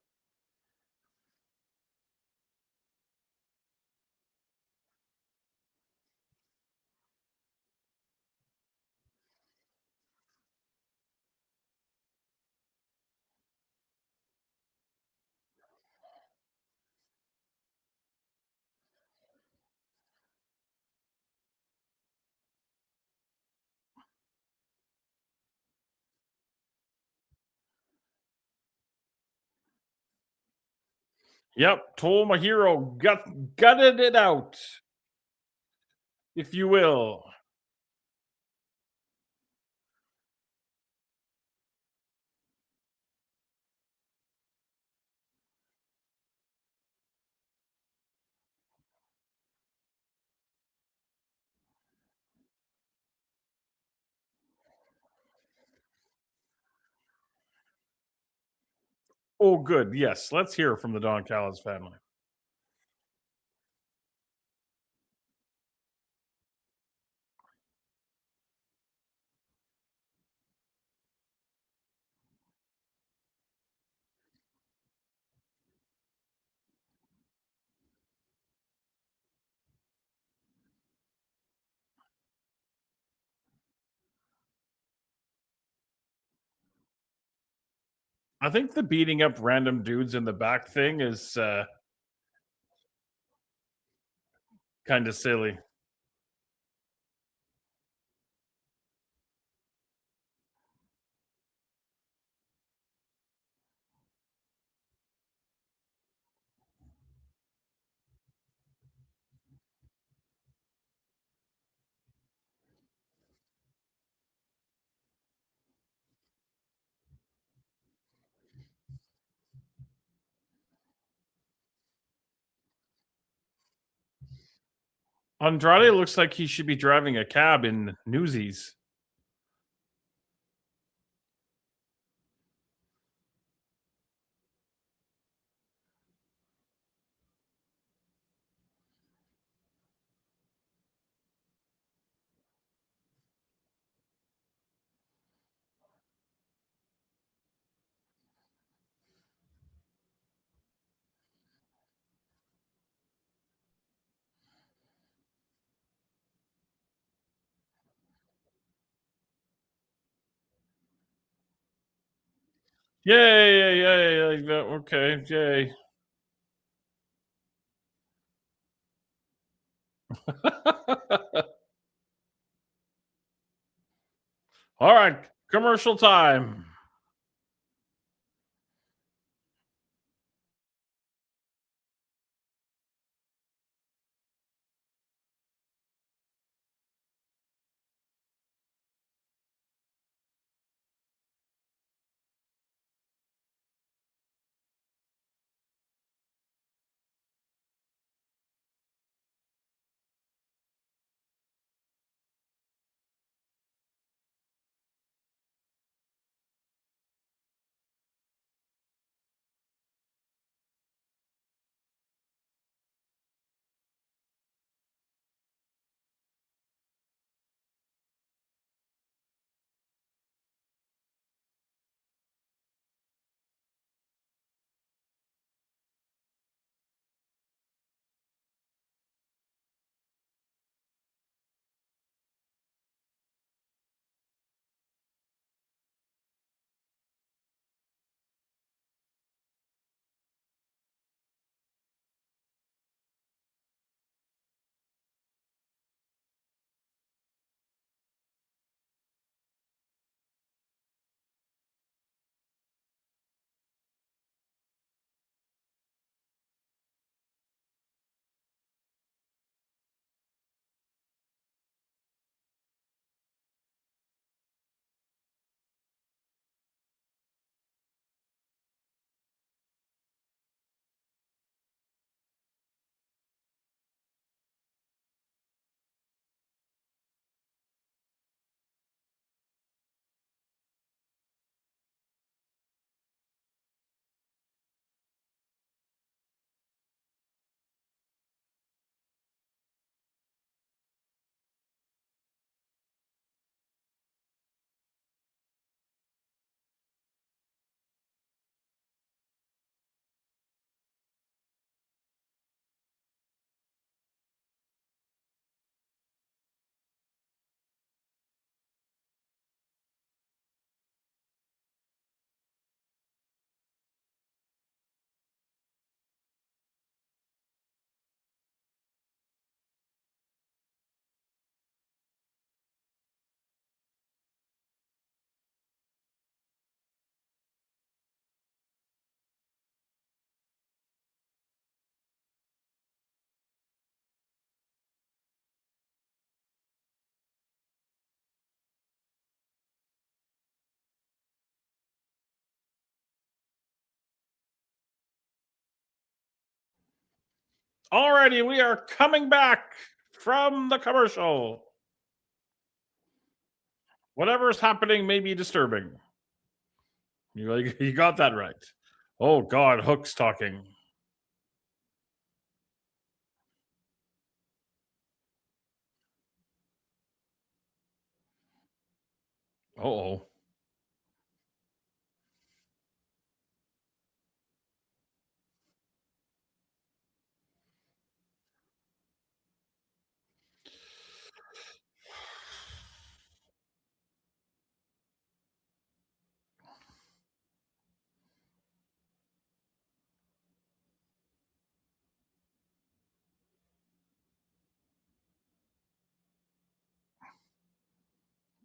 Yep, Tomohiro gutted it out, if you will. Oh, good. Yes, let's hear from the Don Callis family. I think the beating up random dudes in the back thing is kind of silly. Andrade looks like he should be driving a cab in Newsies. Yay. Okay, yay. All right, commercial time. Alrighty, we are coming back from the commercial. Whatever is happening may be disturbing. You got that right. Oh God, Hook's talking. Oh.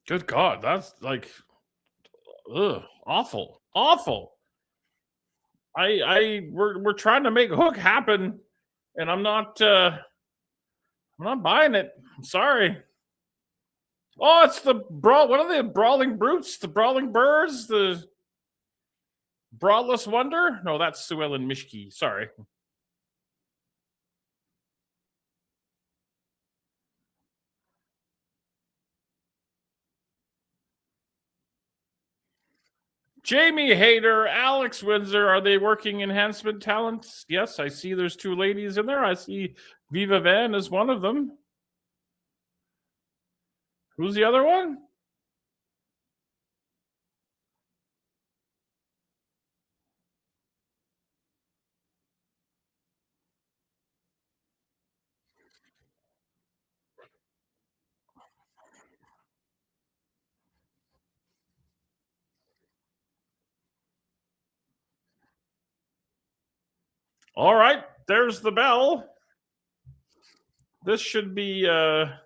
Good God, that's like, ugh, awful, awful. We're trying to make Hook happen, and I'm not buying it. I'm sorry. Oh, it's the brawl. What are the brawling brutes? The brawling birds? The brawless wonder? No, that's Sue Ellen Mishke. Sorry. Jamie Hayter, Alex Windsor, are they working enhancement talents? Yes, I see there's two ladies in there. I see Viva Van is one of them. Who's the other one? All right, there's the bell. This should be a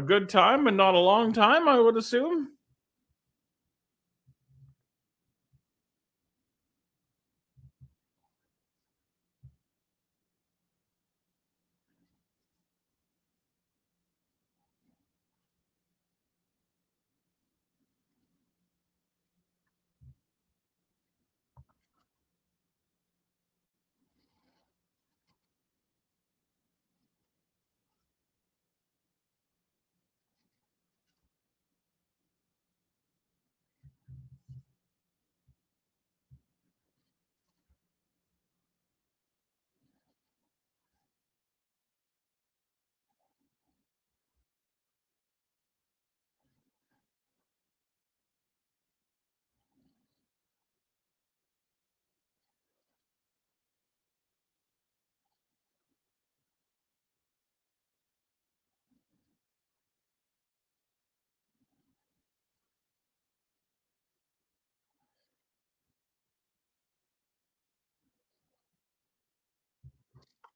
good time and not a long time, I would assume.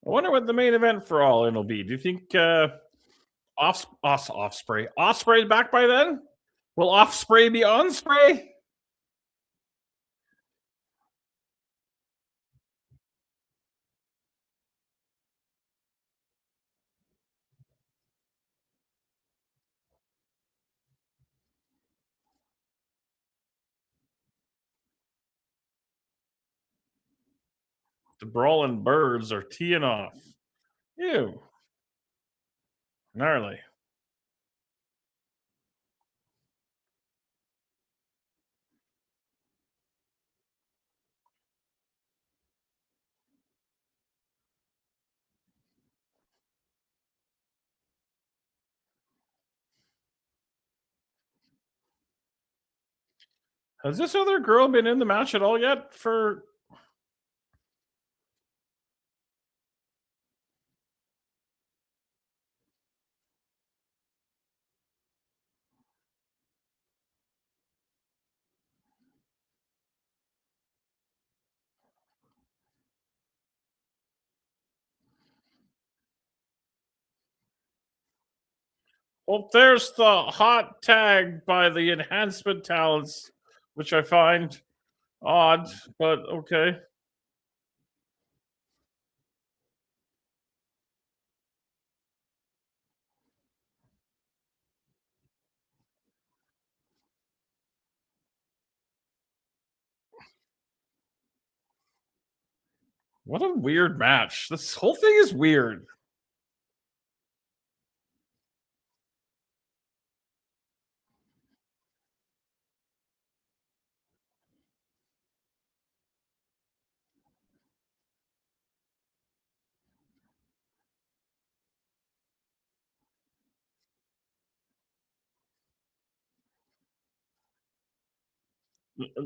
I wonder what the main event for All In will be. Do you think Osprey back by then? Will Offspray be on spray? The brawling birds are teeing off. Ew. Gnarly. Has this other girl been in the match at all yet? For well, there's the hot tag by the enhancement talents, which I find odd, but okay. What a weird match. This whole thing is weird.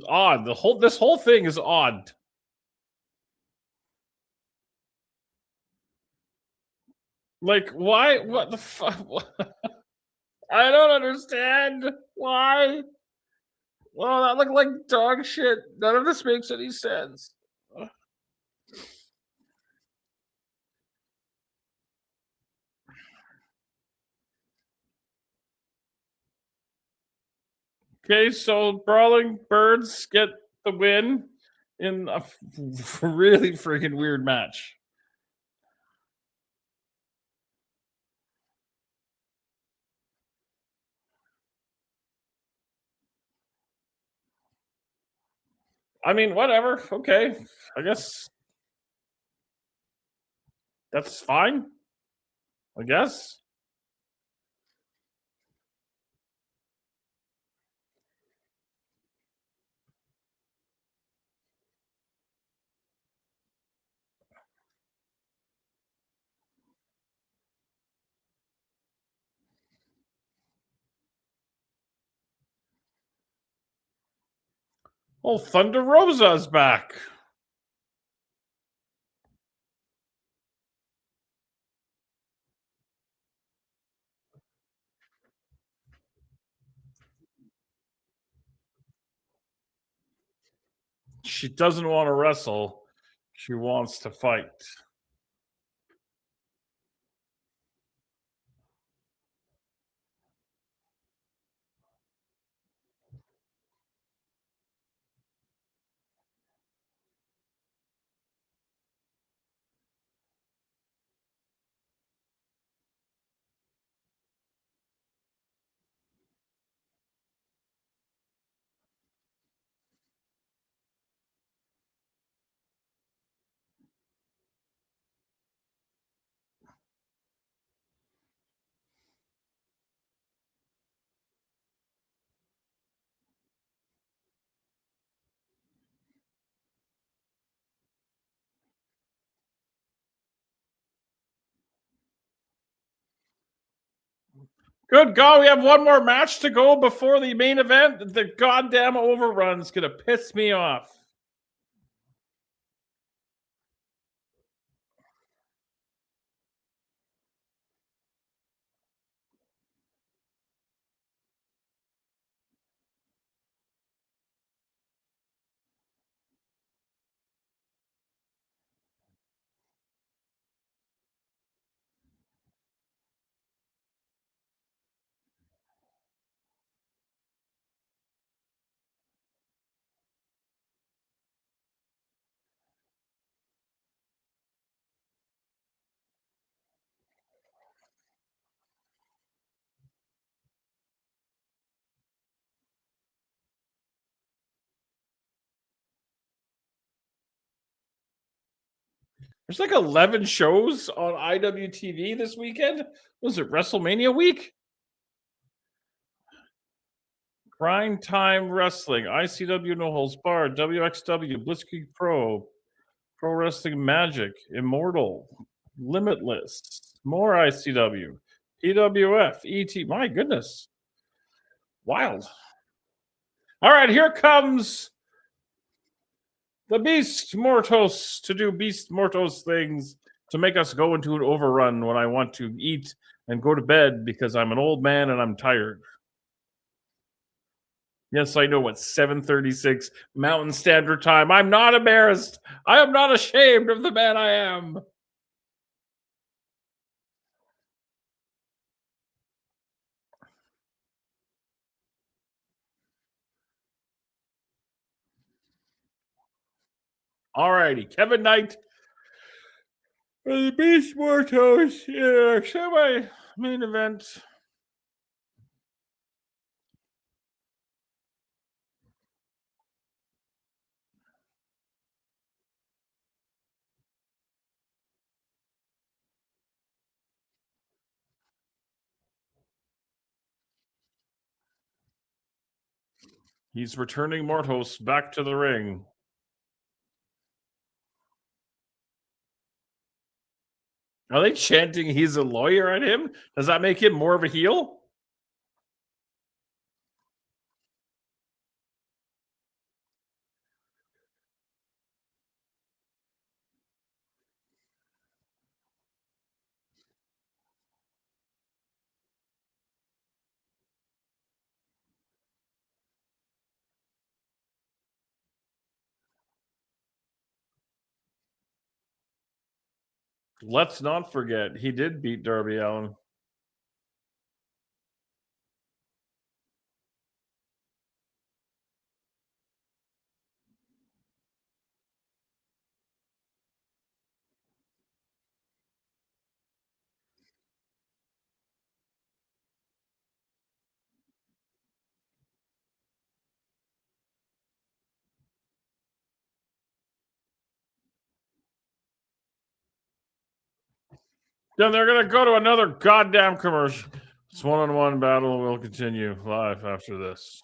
Odd. This whole thing is odd. Like, why? What the fuck? I don't understand. Why? Well, that looked like dog shit. None of this makes any sense. Okay, so Brawling Birds get the win in a really freaking weird match. I mean, whatever. Okay. I guess that's fine. I guess. Oh, Thunder Rosa's back. She doesn't want to wrestle. She wants to fight. Good God, we have one more match to go before the main event. The goddamn overrun's gonna piss me off. There's like 11 shows on IWTV this weekend. Was it WrestleMania week? Grind Time Wrestling, ICW No Holds Barred, WXW, Blitzkrieg Pro, Pro Wrestling Magic, Immortal, Limitless, more ICW, PWF, ET. My goodness. Wild. All right, here comes the Beast Mortos to do Beast Mortos things to make us go into an overrun when I want to eat and go to bed because I'm an old man and I'm tired. Yes, I know it's 7:36 Mountain Standard Time. I'm not embarrassed. I am not ashamed of the man I am. All righty, Kevin Knight, the Beast Mortos, semi-main event. He's returning Mortos back to the ring. Are they chanting he's a lawyer at him? Does that make him more of a heel? Let's not forget, he did beat Darby Allin. Then they're going to go to another goddamn commercial. This one-on-one battle will continue live after this.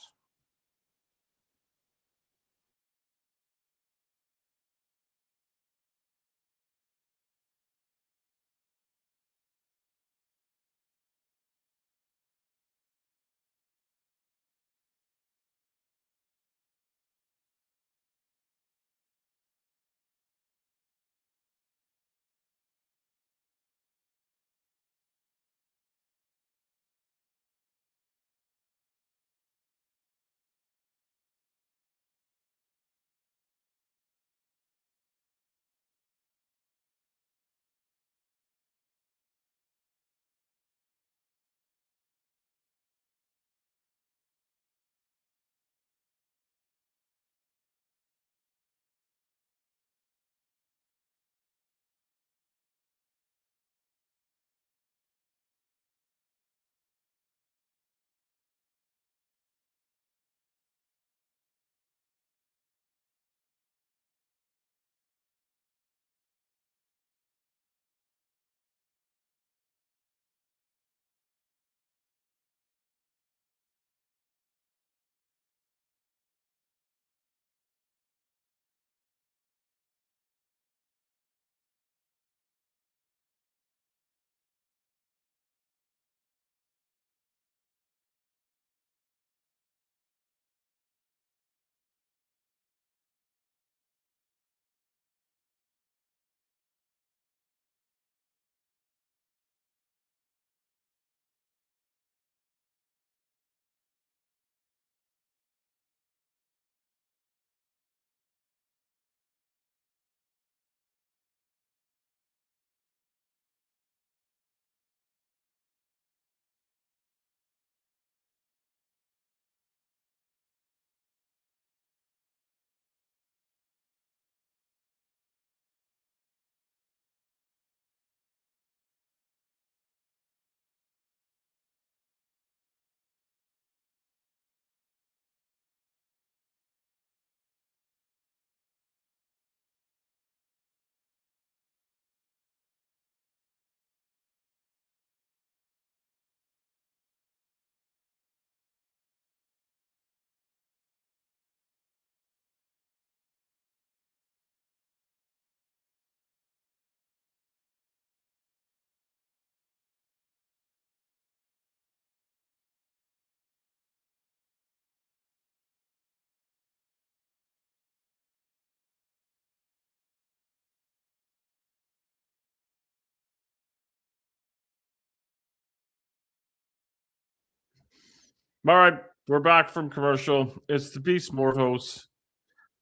All right, we're back from commercial. It's the Beast Mortos.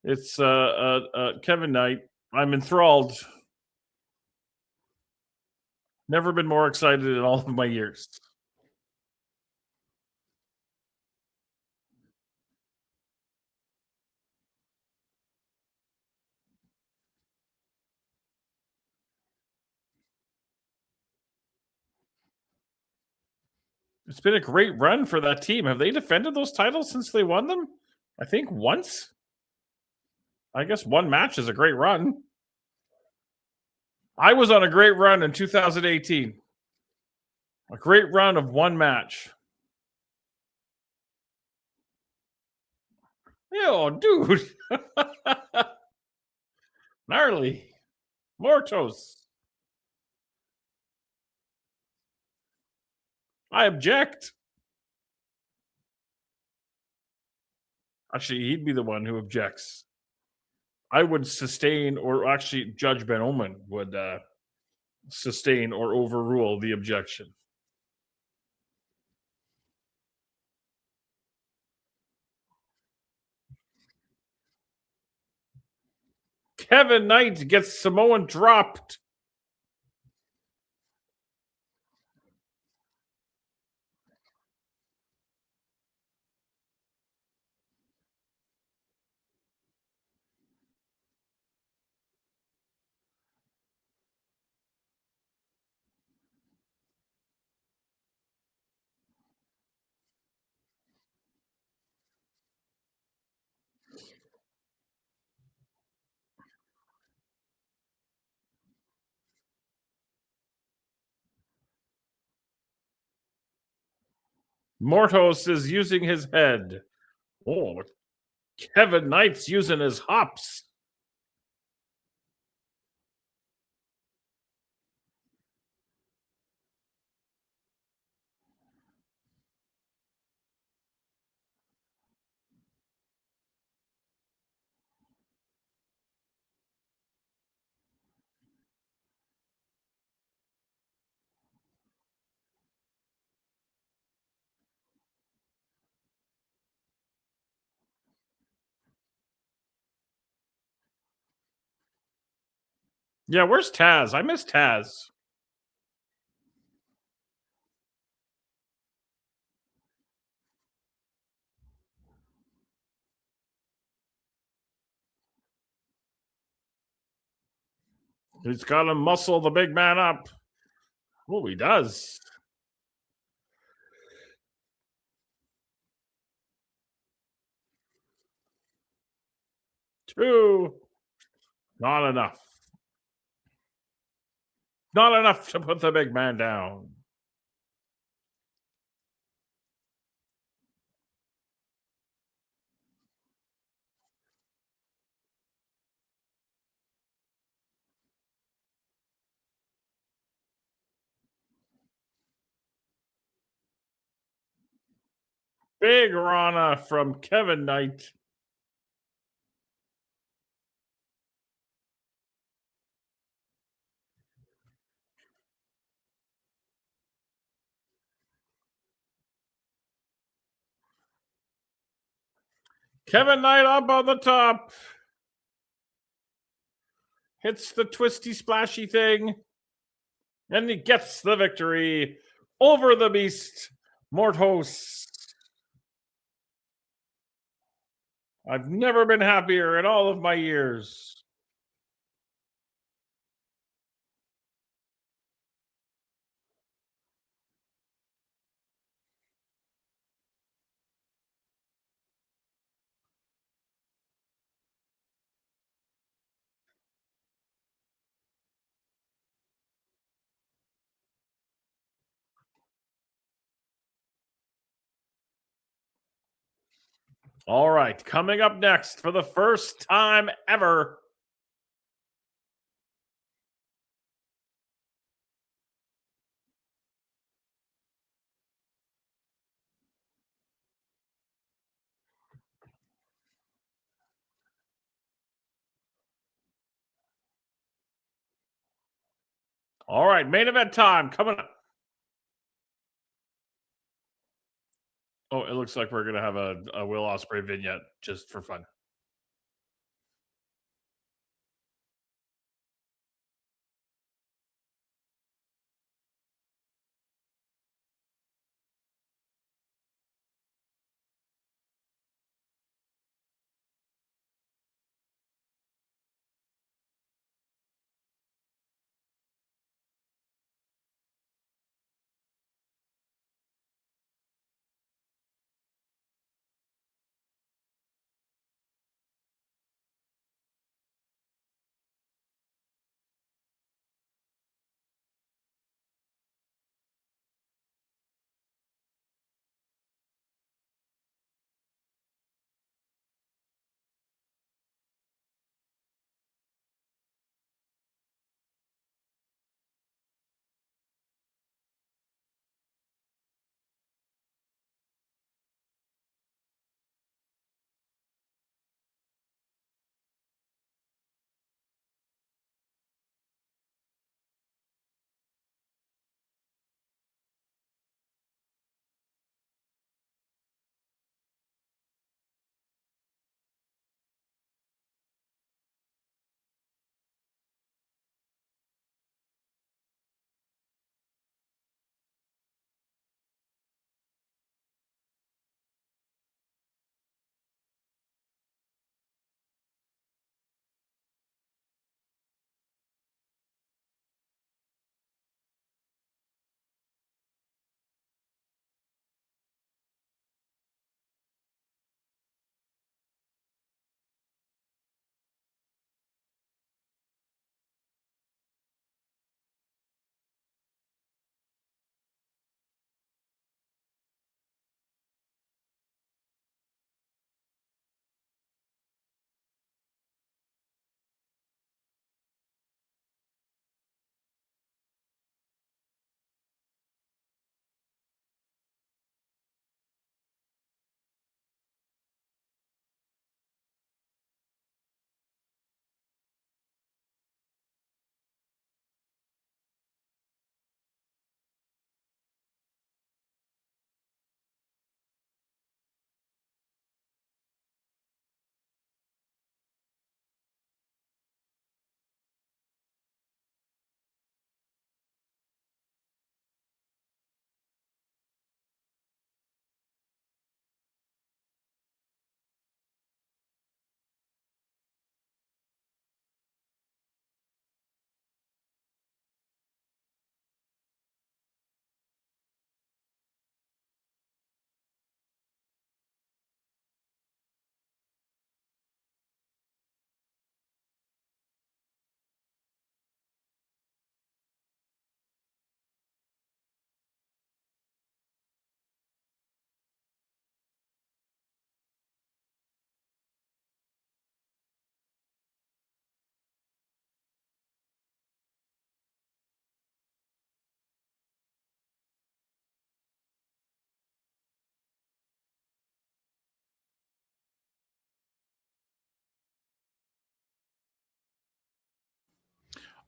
It's Kevin Knight. I'm enthralled. Never been more excited in all of my years. It's been a great run for that team. Have they defended those titles since they won them? I think once. I guess one match is a great run. I was on a great run in 2018. A great run of one match. Yo, dude. Gnarly. Mortos. I object. Actually, he'd be the one who objects. I would sustain, or actually, Judge Ben Omen would sustain or overrule the objection. Kevin Knight gets Samoan dropped. Mortos is using his head. Oh, Kevin Knight's using his hops. Yeah, where's Taz? I miss Taz. He's got to muscle the big man up. Oh, he does. Two. Not enough. Not enough to put the big man down. Big Rana from Kevin Knight. Kevin Knight up on the top. Hits the twisty splashy thing. And he gets the victory over the beast, Mortos. I've never been happier in all of my years. All right, coming up next for the first time ever. All right, main event time coming up. Oh, it looks like we're going to have a Will Ospreay vignette just for fun.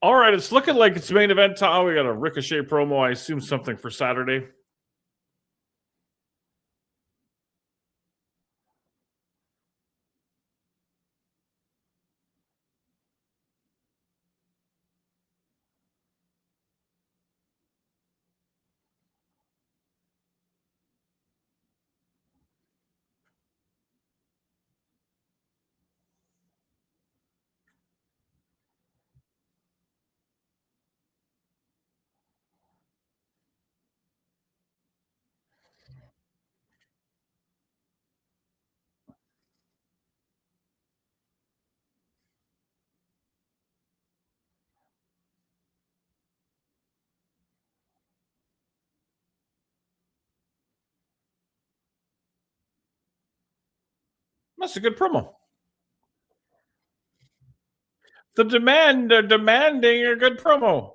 All right, it's looking like it's main event time. Oh, we got a Ricochet promo. I assume something for Saturday. That's a good promo. They're demanding a good promo.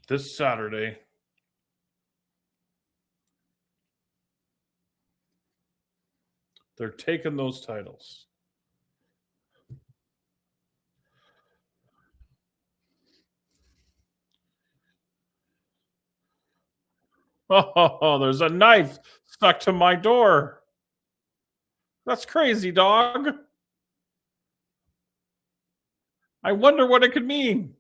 This Saturday. They're taking those titles. Oh, there's a knife stuck to my door. That's crazy, dog. I wonder what it could mean.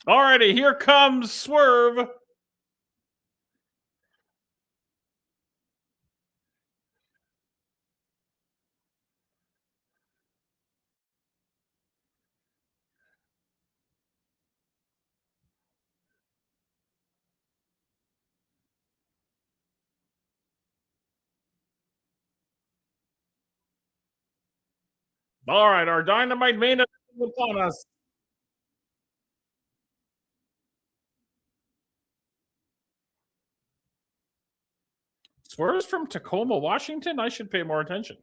All righty, here comes Swerve. All right, our Dynamite main event is upon us. Swerve's from Tacoma, Washington. I should pay more attention.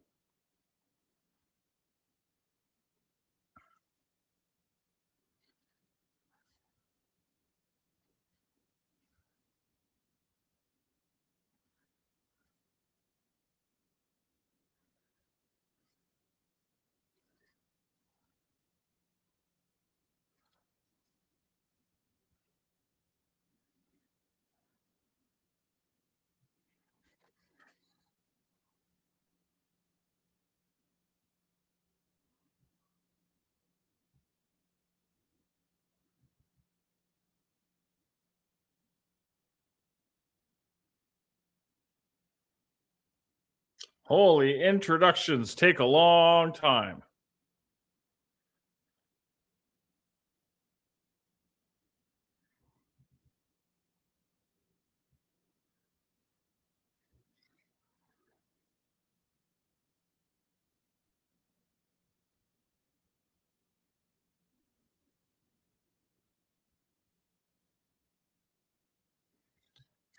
Holy, introductions take a long time.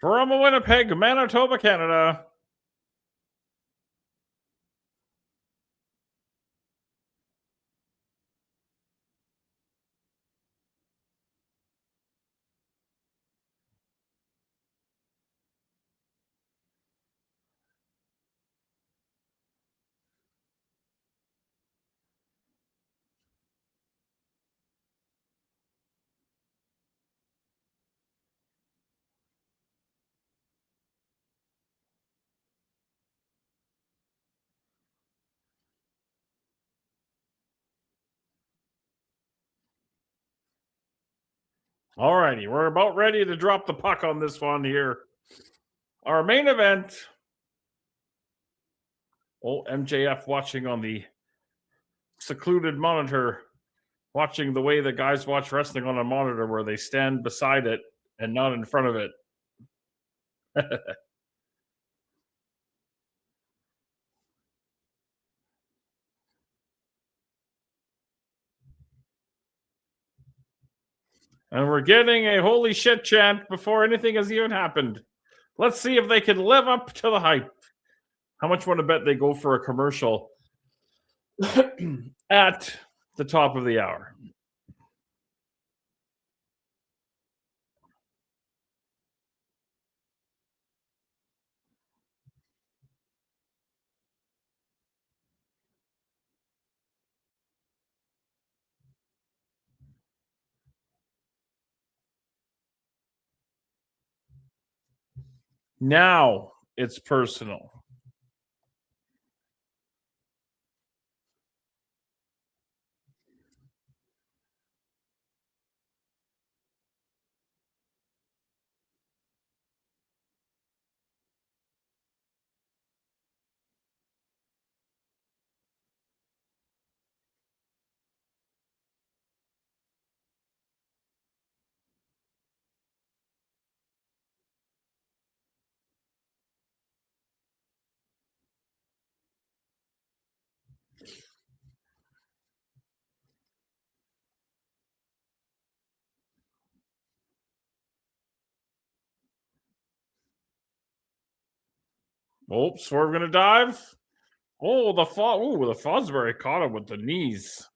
From Winnipeg, Manitoba, Canada. All righty, we're about ready to drop the puck on this one here. Our main event. Oh, MJF watching on the secluded monitor, watching the way the guys watch wrestling on a monitor where they stand beside it and not in front of it. And we're getting a holy shit chant before anything has even happened. Let's see if they can live up to the hype. How much want to bet they go for a commercial at the top of the hour? Now it's personal. Oh, Swerve gonna dive. Oh, the Fosbury caught him with the knees.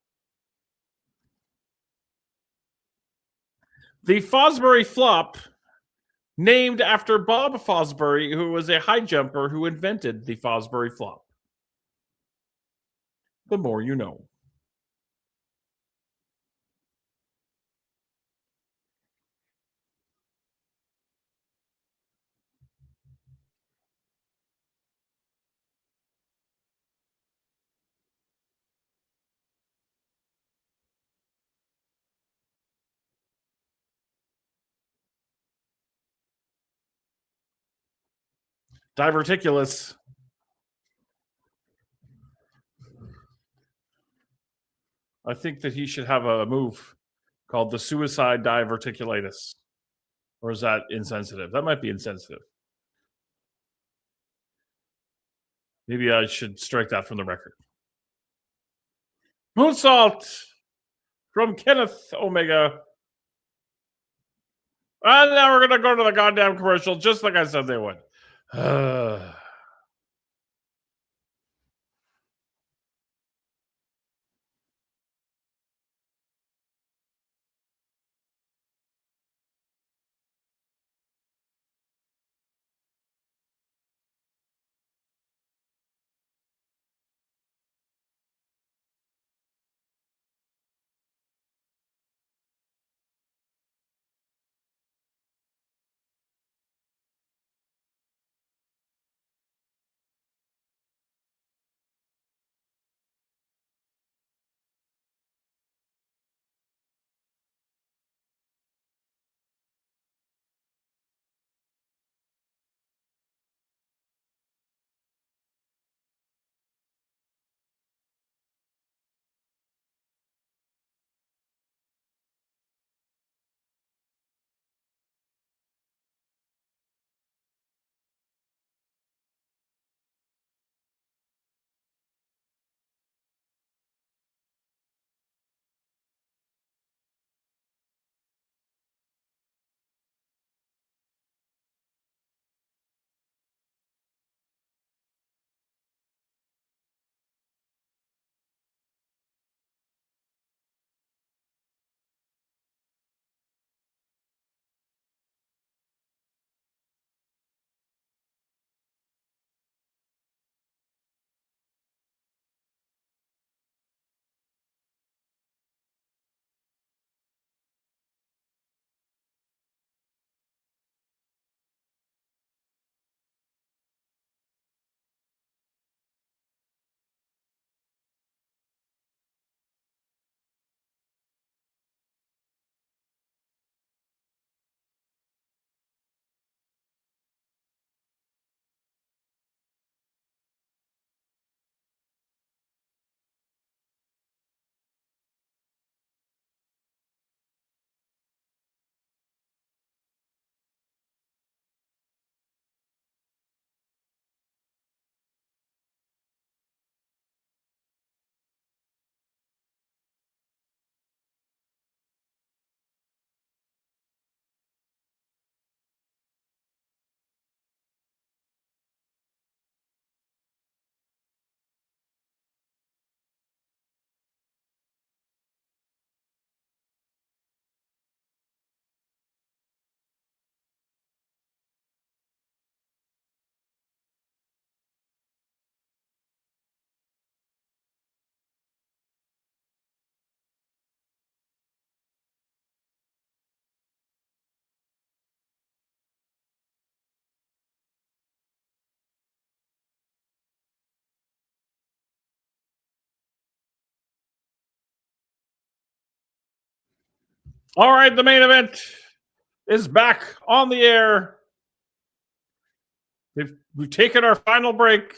The Fosbury flop, named after Bob Fosbury, who was a high jumper who invented the Fosbury flop. The more you know. Diverticulous. I think that he should have a move called the suicide diverticulatus. Or is that insensitive? That might be insensitive. Maybe I should strike that from the record. Moonsault from Kenneth Omega. And now we're going to go to the goddamn commercial, just like I said they would. All right, the main event is back on the air. We've taken our final break.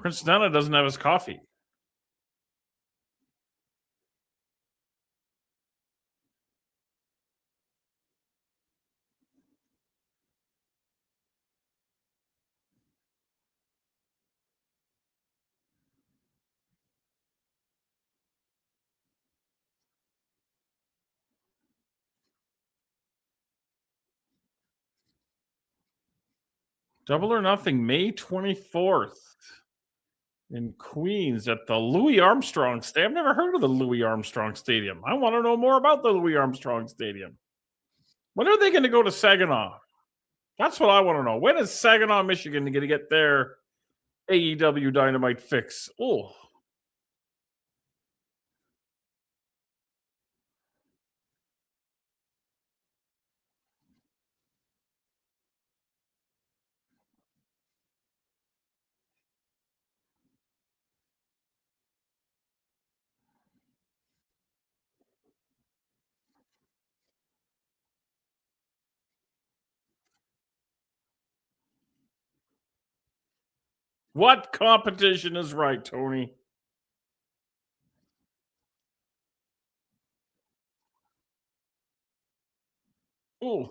Prince Nana doesn't have his coffee. Double or Nothing, May 24th in Queens at the Louis Armstrong Stadium. I've never heard of the Louis Armstrong Stadium. I want to know more about the Louis Armstrong Stadium. When are they going to go to Saginaw? That's what I want to know. When is Saginaw, Michigan going to get their AEW Dynamite fix? Oh, what competition is right, Tony? Oh,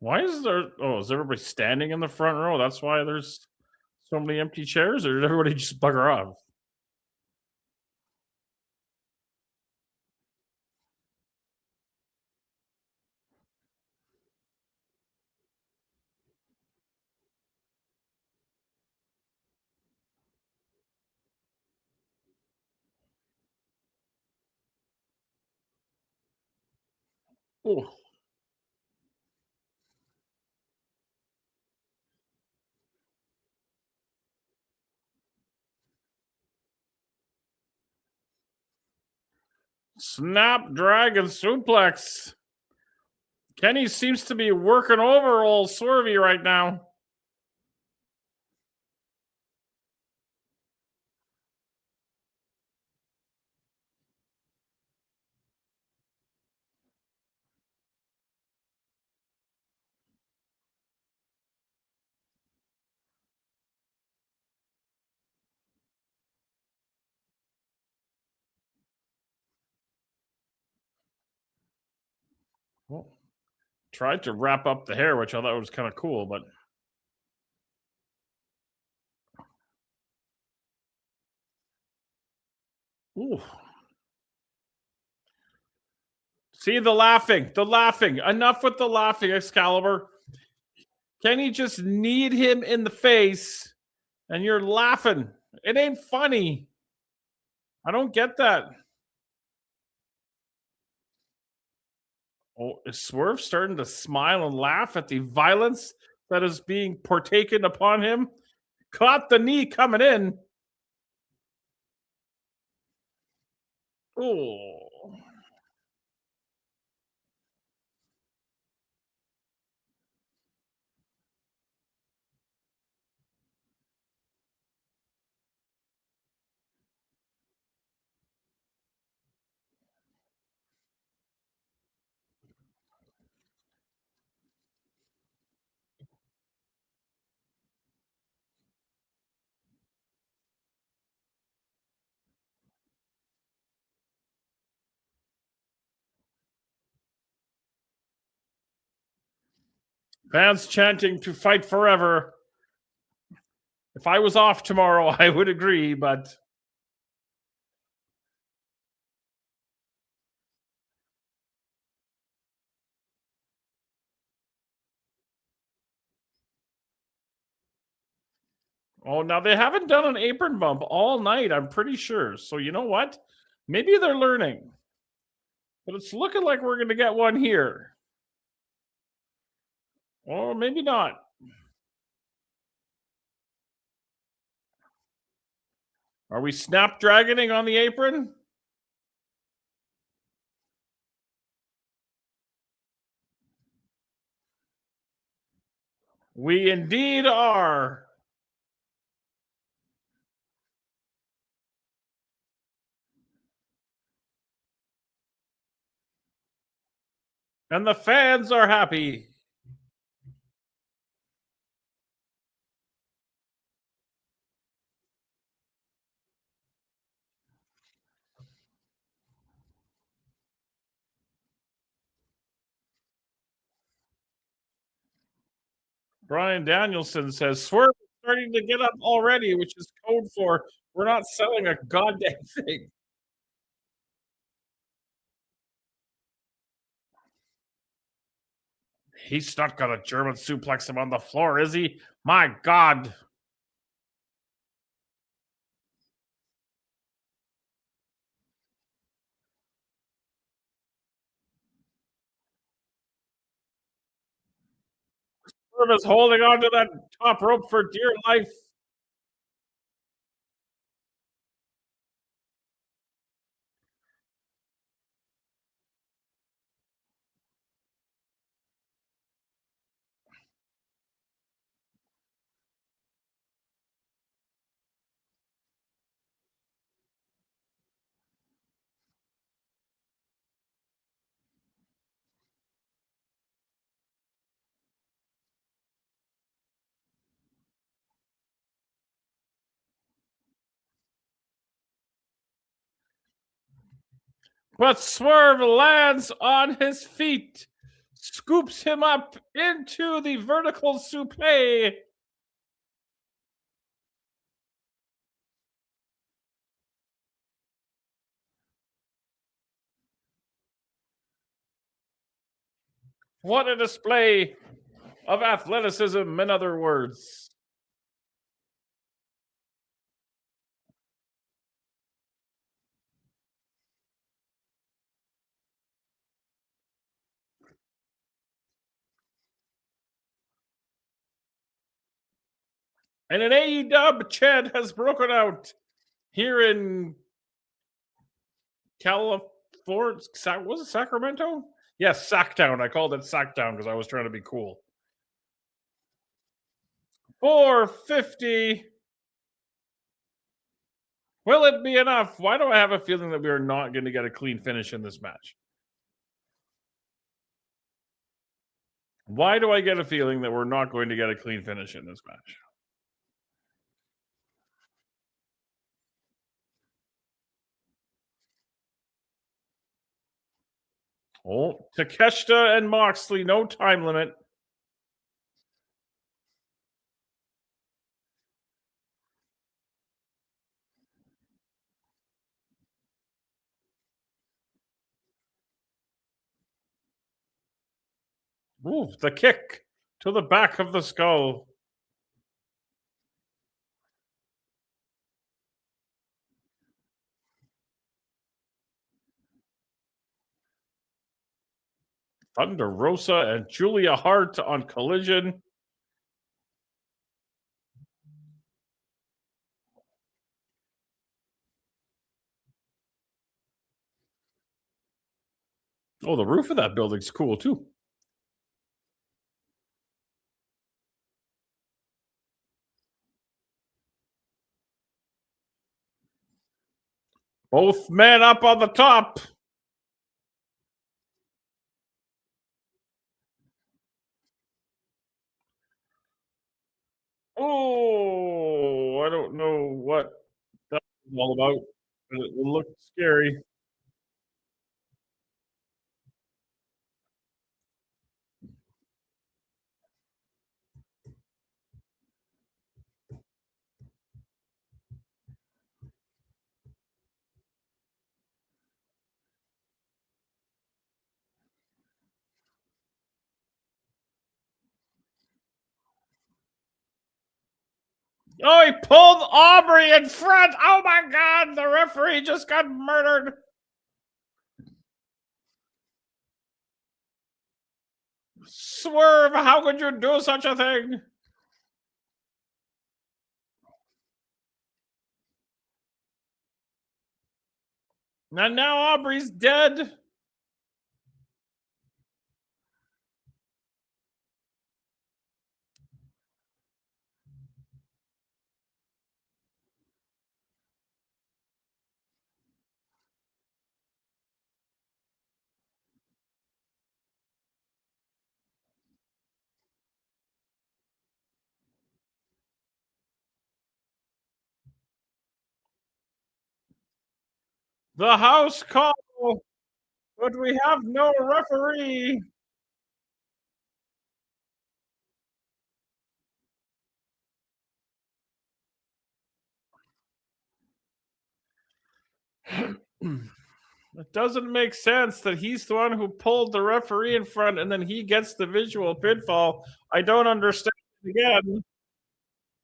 why is there? Oh, is everybody standing in the front row? That's why there's so many empty chairs, or did everybody just bugger off? Oh, Snapdragon suplex. Kenny seems to be working over old Swervey right now. Well, tried to wrap up the hair, which I thought was kind of cool, but ooh. See the laughing, the laughing. Enough with the laughing, Excalibur. Kenny just need him in the face, and you're laughing. It ain't funny. I don't get that. Oh, is Swerve starting to smile and laugh at the violence that is being partaken upon him? Caught the knee coming in. Oh. Fans chanting to fight forever. If I was off tomorrow, I would agree, but Oh, now they haven't done an apron bump all night, I'm pretty sure. So you know what? Maybe they're learning. But it's looking like we're going to get one here. Or maybe not. Are we snapdragoning on the apron? We indeed are. And the fans are happy. Brian Danielson says Swerve is starting to get up already, which is code for we're not selling a goddamn thing. He's not gonna German suplex him on the floor, is he? My God. Swerve is holding on to that top rope for dear life. But Swerve lands on his feet, scoops him up into the vertical suplex. What a display of athleticism, in other words. And an AEW chant has broken out here in California. Was it Sacramento? Yes, Sacktown. I called it Sacktown because I was trying to be cool. 450. Will it be enough? Why do I have a feeling that we are not going to get a clean finish in this match? Why do I get a feeling that we're not going to get a clean finish in this match? Oh, Takeshita and Moxley, no time limit. Ooh, the kick to the back of the skull. Thunder Rosa and Julia Hart on Collision. Oh, the roof of that building's cool too. Both men up on the top. Oh, I don't know what that was all about, but it looked scary. Oh, he pulled Aubrey in front. Oh my God, the referee just got murdered. Swerve, how could you do such a thing? And now Aubrey's dead. The house call, but we have no referee. It doesn't make sense that he's the one who pulled the referee in front and then he gets the visual pinfall. I don't understand it again,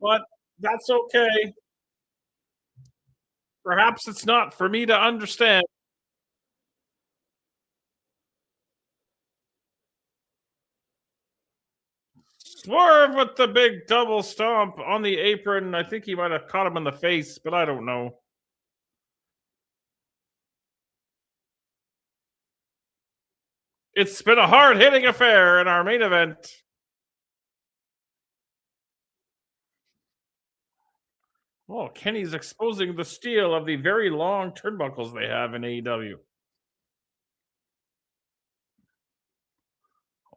but that's okay. Perhaps it's not for me to understand. Swerve with the big double stomp on the apron. I think he might have caught him in the face, but I don't know. It's been a hard-hitting affair in our main event. Oh, Kenny's exposing the steel of the very long turnbuckles they have in AEW.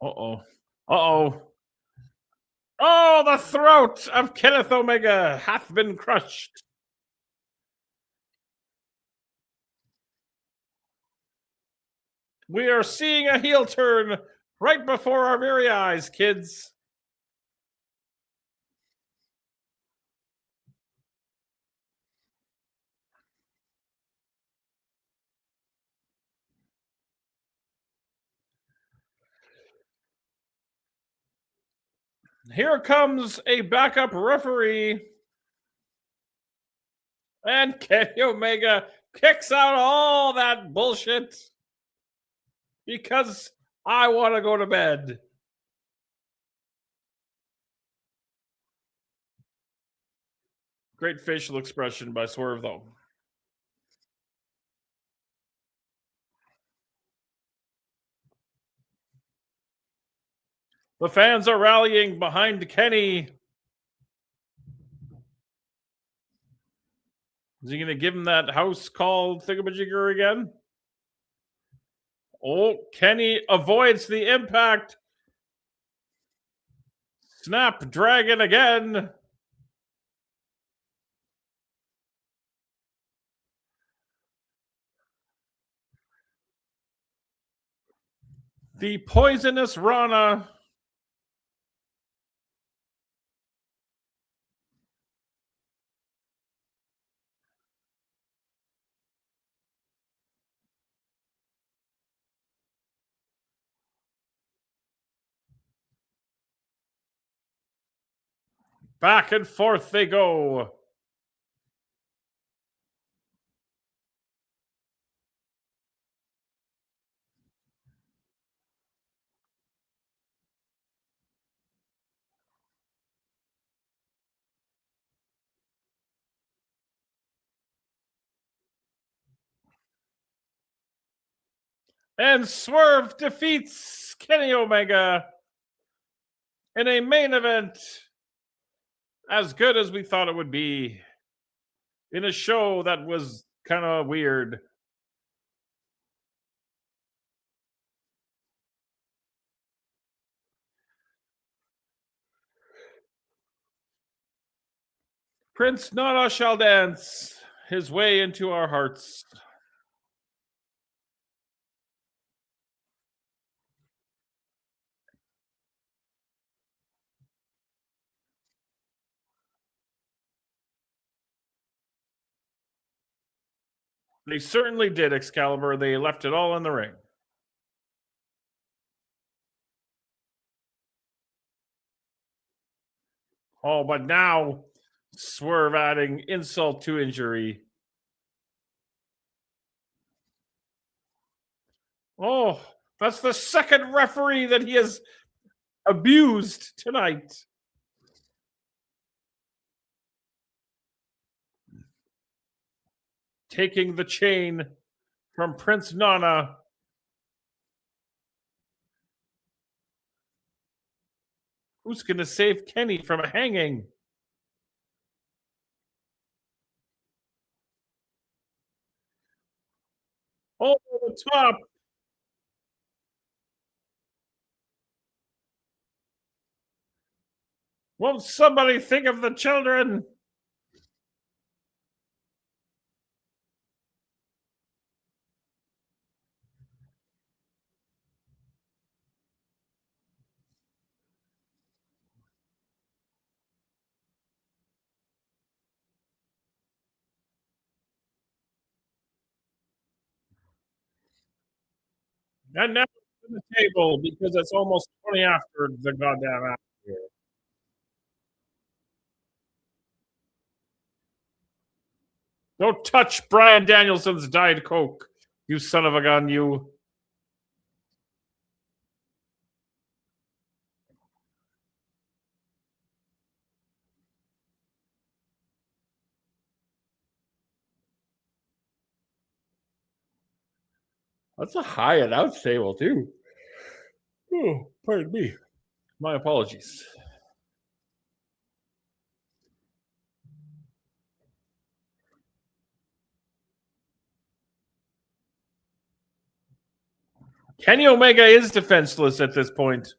Uh-oh. Uh-oh. Oh, the throat of Kenneth Omega hath been crushed. We are seeing a heel turn right before our very eyes, kids. Here comes a backup referee. And Kenny Omega kicks out all that bullshit because I want to go to bed. Great facial expression by Swerve, though. The fans are rallying behind Kenny. Is he going to give him that house call thingamajigger again? Oh, Kenny avoids the impact. Snapdragon again. The poisonous Rana. Back and forth they go. And Swerve defeats Kenny Omega in a main event as good as we thought it would be in a show that was kind of weird. Prince Nana shall dance his way into our hearts. They certainly did, Excalibur. They left it all in the ring. Oh, but now Swerve adding insult to injury. Oh, that's the second referee that he has abused tonight. Taking the chain from Prince Nana. Who's going to save Kenny from a hanging? Over the top. Won't somebody think of the children? And now to the table because it's almost 20 after the goddamn hour. Don't touch Brian Danielson's Diet Coke, you son of a gun, you. That's a high announce table, too. Oh, pardon me. My apologies. Kenny Omega is defenseless at this point.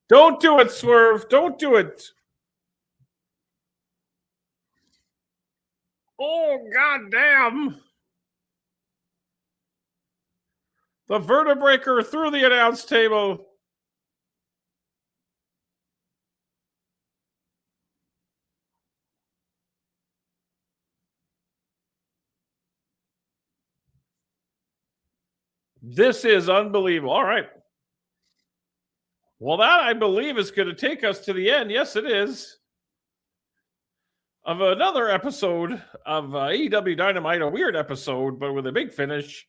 Don't do it, Swerve. Don't do it. Oh, goddamn. The vertebraker through the announce table. This is unbelievable. All right. Well, that, I believe, is going to take us to the end. Yes, it is. Of another episode of AEW Dynamite, a weird episode, but with a big finish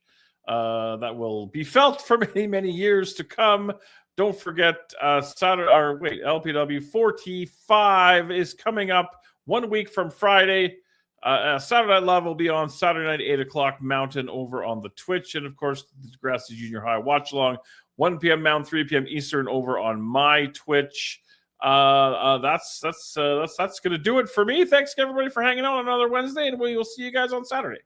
that will be felt for many, many years to come. Don't forget, LPW 45 is coming up 1 week from Friday. Saturday Night Live will be on Saturday night, 8 o'clock Mountain over on the Twitch. And, of course, the Degrassi Junior High Watch-Along, 1 p.m. Mountain, 3 p.m. Eastern over on my Twitch. That's going to do it for me. Thanks, everybody, for hanging out on another Wednesday, and we will see you guys on Saturday.